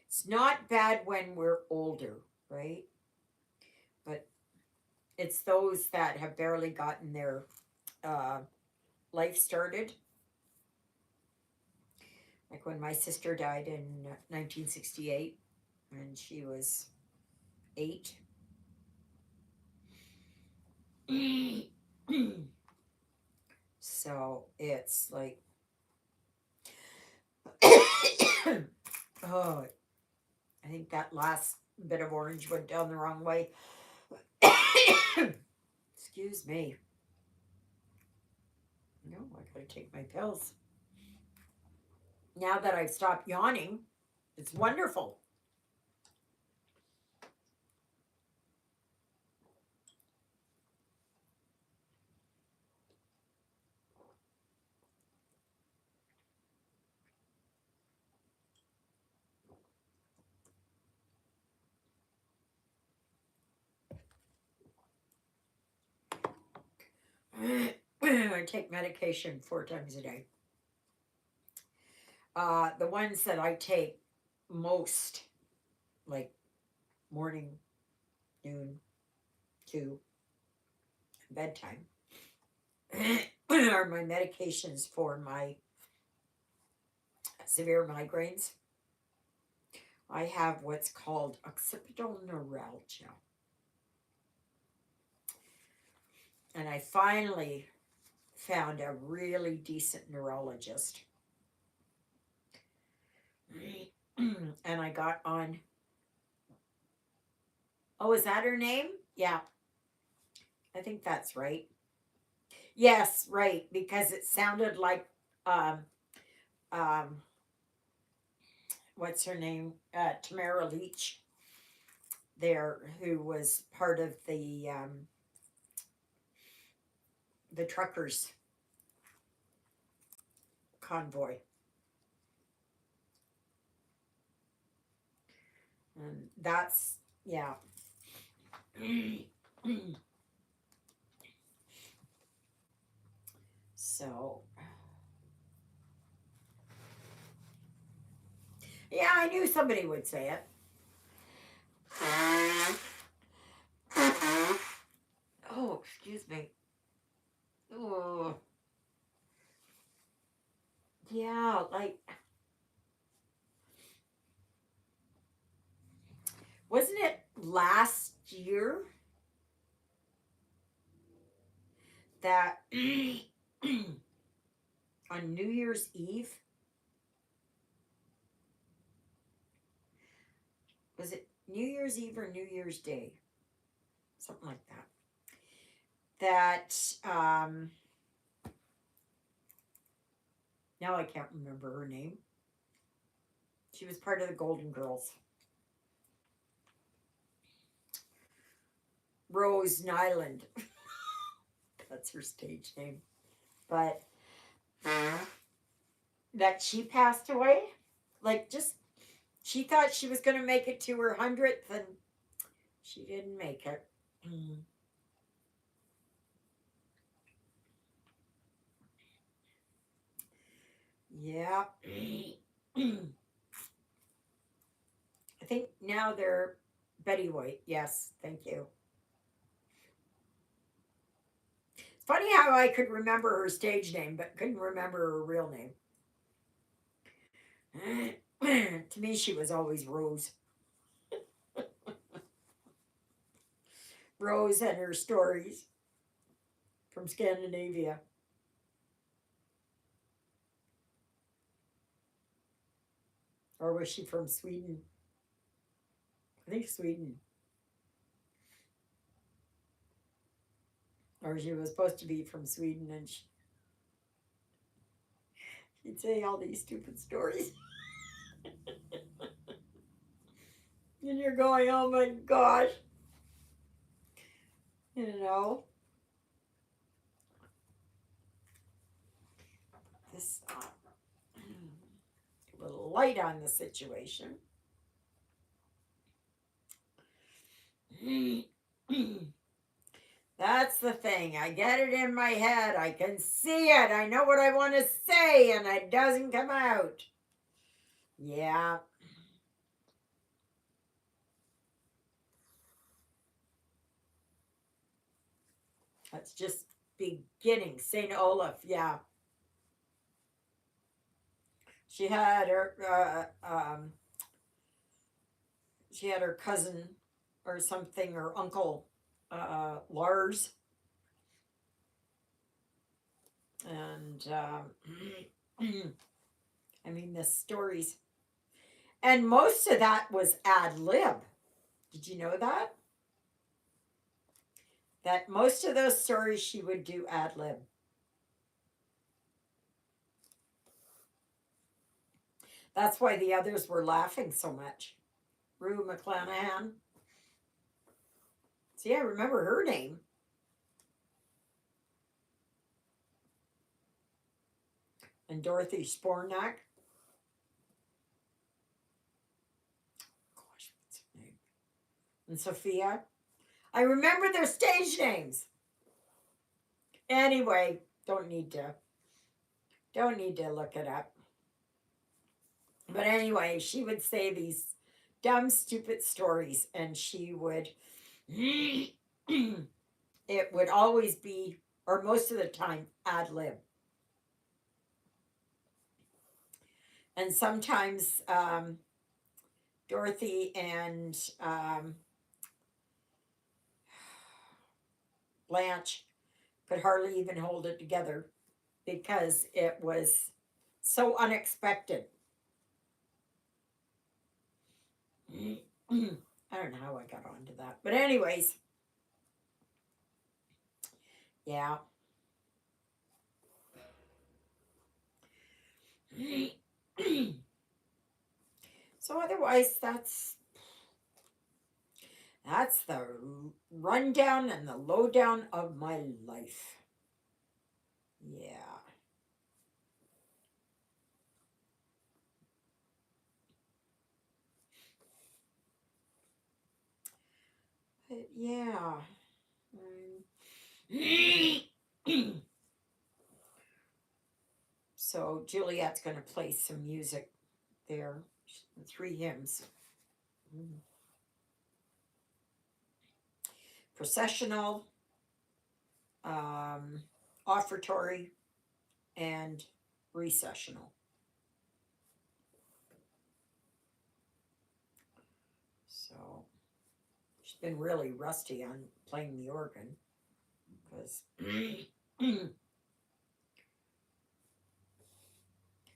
it's not bad when we're older, right? But it's those that have barely gotten their uh, life started. Like when my sister died in 1968, and she was 8. So it's like Oh, I think that last bit of orange went down the wrong way. Excuse me. No, I gotta take my pills. Now that I've stopped yawning, it's wonderful. I take medication 4 times a day. The ones that I take most, like morning, noon, 2, bedtime, are my medications for my severe migraines. I have what's called occipital neuralgia. And I finally found a really decent neurologist. And I got on. Oh, is that her name? Yeah, I think that's right. Yes, right, because it sounded like um um what's her name? Tamara Leach there, who was part of the truckers convoy. And that's yeah. So yeah, I knew somebody would say it. Oh, excuse me. Oh, yeah, like wasn't it last year that on New Year's Eve, was it New Year's Eve or New Year's Day? Something like that. That now I can't remember her name. She was part of the Golden Girls. Rose Nyland. That's her stage name. But that she passed away. Like just she thought she was gonna make it to her 100th and she didn't make it. Yeah. I think now they're Betty White. Yes, thank you. It's funny how I could remember her stage name, but couldn't remember her real name. To me, she was always Rose. Rose and her stories from Scandinavia. Or was she from Sweden? I think Sweden. Or she was supposed to be from Sweden and she'd say all these stupid stories. And you're going, oh my gosh. You know, this little light on the situation. That's the thing. I get it in my head. I can see it. I know what I want to say, and it doesn't come out. Yeah. That's just beginning. St. Olaf. Yeah. She had her cousin or something, or uncle, Lars, and I mean the stories. And most of that was ad lib. Did you know that? That most of those stories she would do ad lib. That's why the others were laughing so much. Rue McClanahan. See, I remember her name. And Dorothy Spornak. Gosh, what's her name? And Sophia. I remember their stage names. Anyway, don't need to look it up. But anyway, she would say these dumb, stupid stories, and she would. It would always be, or most of the time, ad lib. And sometimes Dorothy and Blanche could hardly even hold it together because it was so unexpected. I don't know how I got onto that. But, anyways, yeah. So, otherwise, that's the rundown and the lowdown of my life. Yeah. But yeah. So Juliet's going to play some music there. 3 hymns. Processional, um, offertory, and recessional. So she's been really rusty on playing the organ because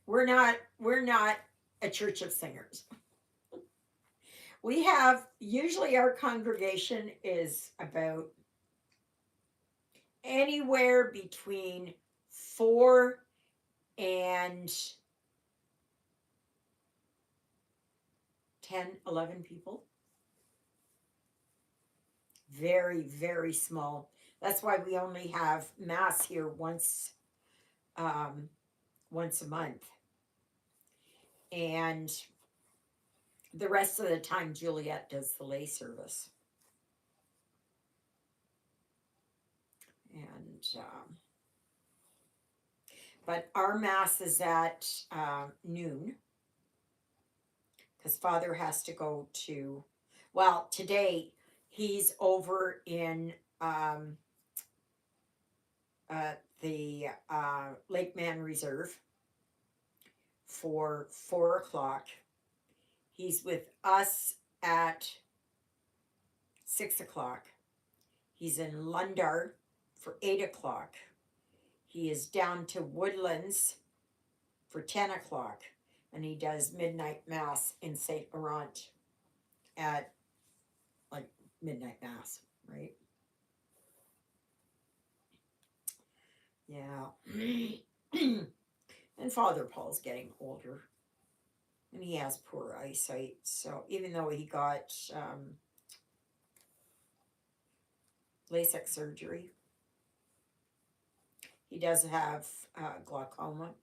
we're not a church of singers. We have usually our congregation is about anywhere between 4 and 10, 11 people. Very, very small. That's why we only have mass here um, once a month, and the rest of the time Juliet does the lay service. And but our mass is at noon because Father has to go to. Well, today he's over in the Lake Man Reserve for 4 o'clock. He's with us at 6 o'clock. He's in Lundar for 8 o'clock. He is down to Woodlands for 10 o'clock, and he does midnight mass in Saint Laurent at like midnight mass, right? Yeah. And Father Paul's getting older, and he has poor eyesight. So even though he got LASIK surgery, he does have glaucoma.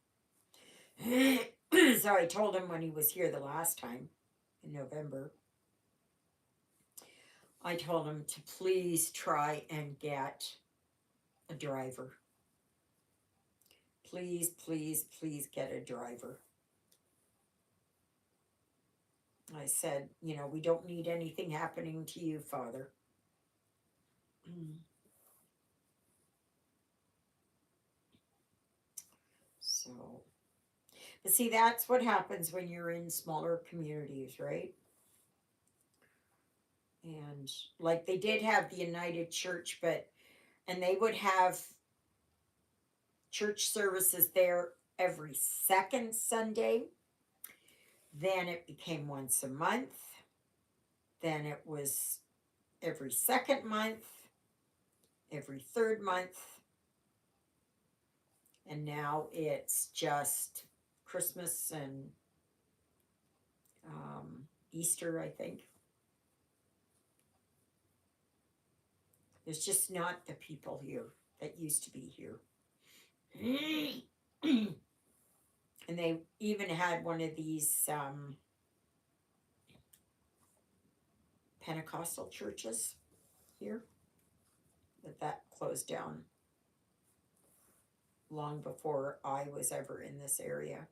So I told him when he was here the last time in November, I told him to please try and get a driver. Please, please, please get a driver. I said, we don't need anything happening to you, Father. So, but see, that's what happens when you're in smaller communities, right? And like they did have the United Church, and they would have church services there every second Sunday. Then it became once a month. Then it was every second month, every third month. And now it's just Christmas and Easter, I think. There's just not the people here that used to be here. And they even had one of these Pentecostal churches here, but that closed down long before I was ever in this area.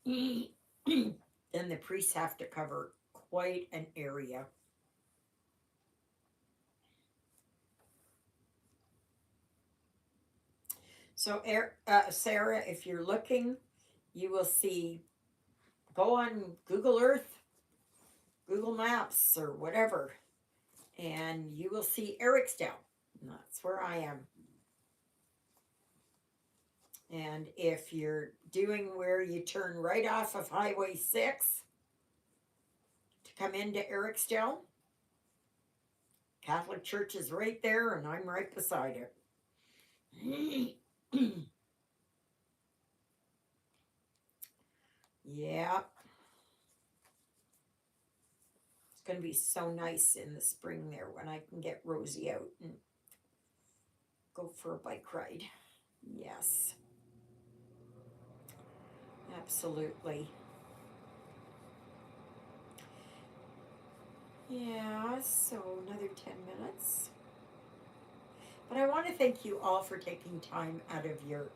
Then the priests have to cover quite an area. So, Sarah, if you're looking, you will see, go on Google Earth, Google Maps, or whatever, and you will see Ericsdale. And that's where I am. And if you're doing where you turn right off of Highway 6 to come into Ericsdale, Catholic Church is right there, and I'm right beside it. Yeah. It's going to be so nice in the spring there when I can get Rosie out and go for a bike ride. Yes. Absolutely. Yeah, so another 10 minutes. But I want to thank you all for taking time out of your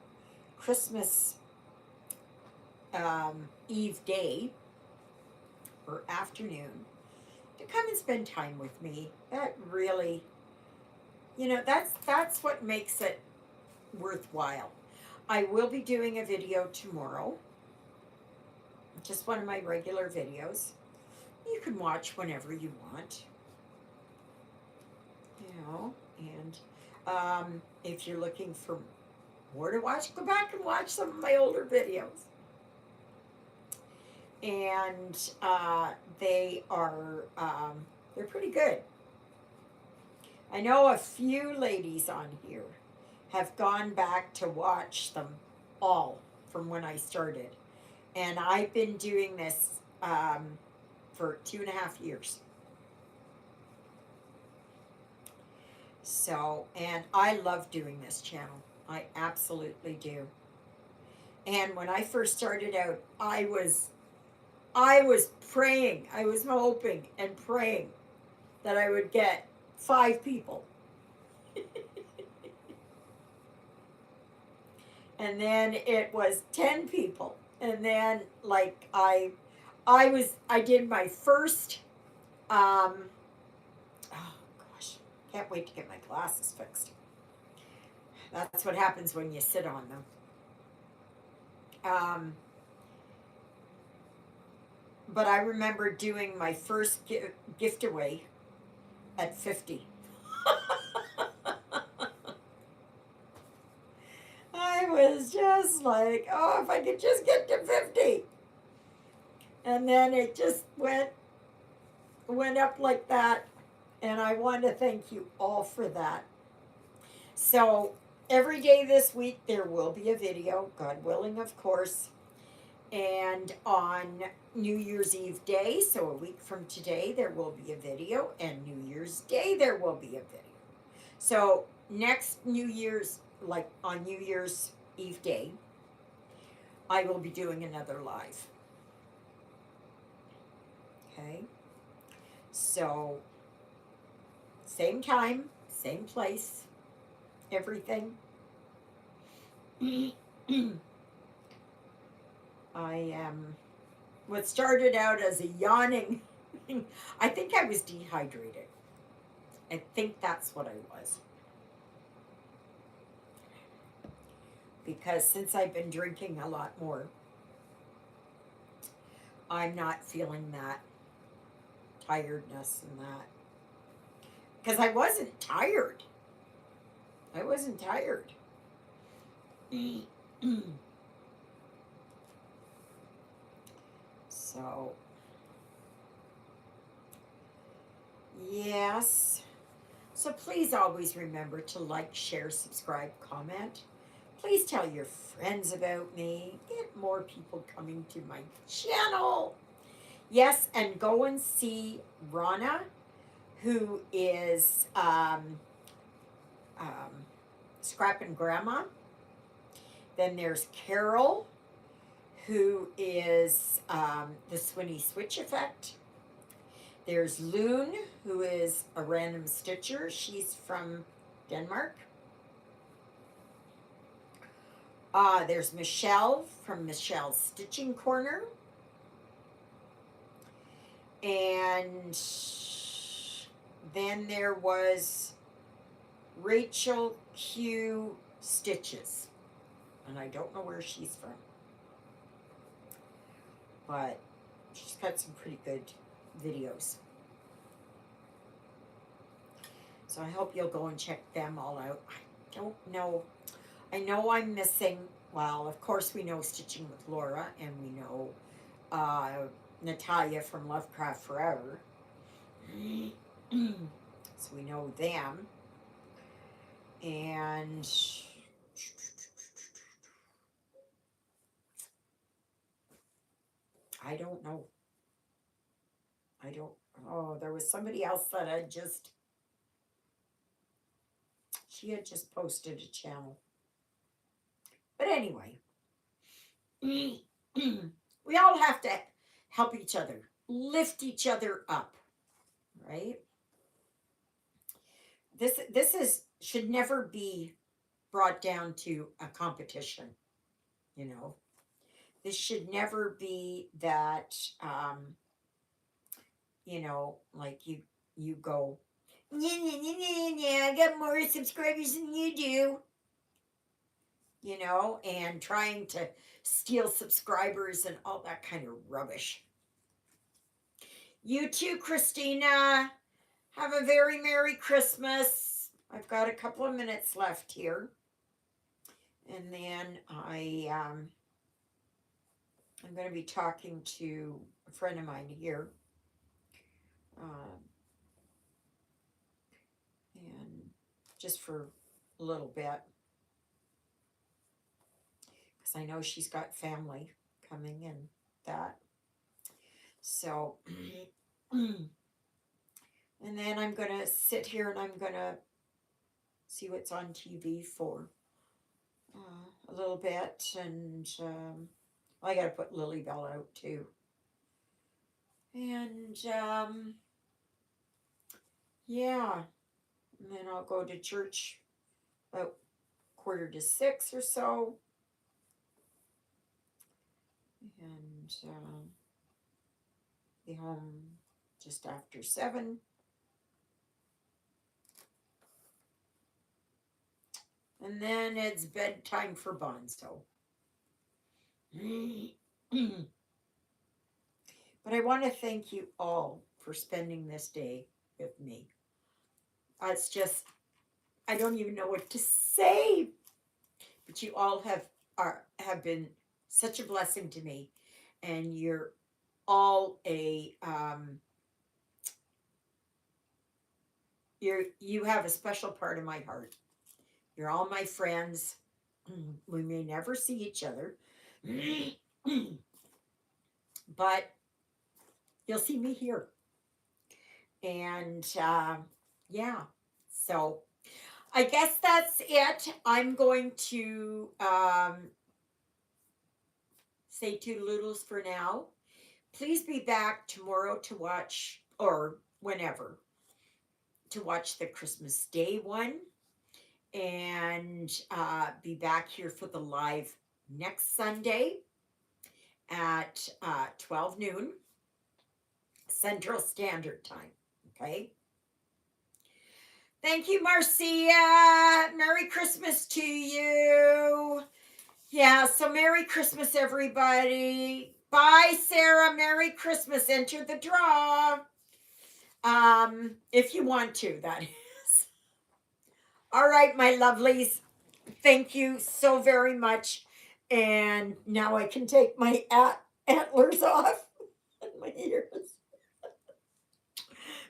Christmas Eve day or afternoon to come and spend time with me. That really, that's what makes it worthwhile. I will be doing a video tomorrow, just one of my regular videos. You can watch whenever you want, and if you're looking for more to watch, go back and watch some of my older videos. And they are they're pretty good. I know a few ladies on here have gone back to watch them all from when I started, and I've been doing this for 2.5 years. So, and I love doing this channel. I absolutely do. And when I first started out, I was praying, I was hoping and praying that I would get 5 people. And then it was 10 people. And then like I did my first oh gosh, can't wait to get my glasses fixed. That's what happens when you sit on them. But I remember doing my first gift away at 50. I was just like, oh, if I could just get to 50. And then it just went up like that. And I want to thank you all for that. So every day this week there will be a video, God willing, of course. And on New Year's Eve day, so a week from today, there will be a video. And New Year's Day, there will be a video. So next New Year's, like on New Year's Eve day, I will be doing another live. Okay? So, same time, same place, everything. I am what started out as a yawning. I think I was dehydrated. I think that's what I was. Because since I've been drinking a lot more, I'm not feeling that tiredness and that. Because I wasn't tired. I wasn't tired. So, yes. So please always remember to like, share, subscribe, comment. Please tell your friends about me. Get more people coming to my channel. Yes, and go and see Rana, who is um, Scrappin' Grandma. Then there's Carol, who is the Swinny Switch Effect. There's Loon, who is a random stitcher. She's from Denmark. There's Michelle from Michelle's Stitching Corner. And then there was Rachel Q Stitches. And I don't know where she's from. But she's got some pretty good videos. So I hope you'll go and check them all out. I don't know. I know I'm missing, well, of course we know Stitching with Laura, and we know Natalia from Lovecraft Forever. So we know them. And I don't know. Oh, there was somebody else that she had just posted a channel. But anyway, we all have to help each other, lift each other up, right? This should never be brought down to a competition, you know. This should never be that like you go, yeah, I got more subscribers than you do, and trying to steal subscribers and all that kind of rubbish. You too, Christina. Have a very Merry Christmas. I've got a couple of minutes left here. And then I'm going to be talking to a friend of mine here. And just for a little bit. Because I know she's got family coming and that. So, and then I'm going to sit here and I'm going to see what's on TV for a little bit. And I got to put Lily Bell out too. And yeah. And then I'll go to church about 5:45 or so. And be home just after 7. And then it's bedtime for Bonzo. But I want to thank you all for spending this day with me. It's just, I don't even know what to say. But you all have been such a blessing to me. And you're all you have a special part of my heart. You're all my friends. We may never see each other. But you'll see me here. And yeah, so I guess that's it. I'm going to say toodaloodles for now. Please be back tomorrow to watch, or whenever, to watch the Christmas Day one. And be back here for the live next Sunday at 12 noon Central Standard Time. Okay. Thank you, Marcia. Merry Christmas to you. Yeah, so Merry Christmas, everybody. Bye, Sarah. Merry Christmas. Enter the draw. If you want to, that is. All right, my lovelies. Thank you so very much. And now I can take my antlers off and my ears.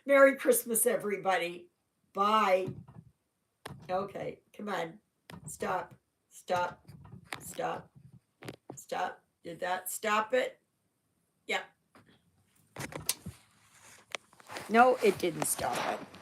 Merry Christmas, everybody. Bye. Okay, come on. Stop. Stop. Stop. Stop. Did that stop it? Yeah. No, it didn't stop it.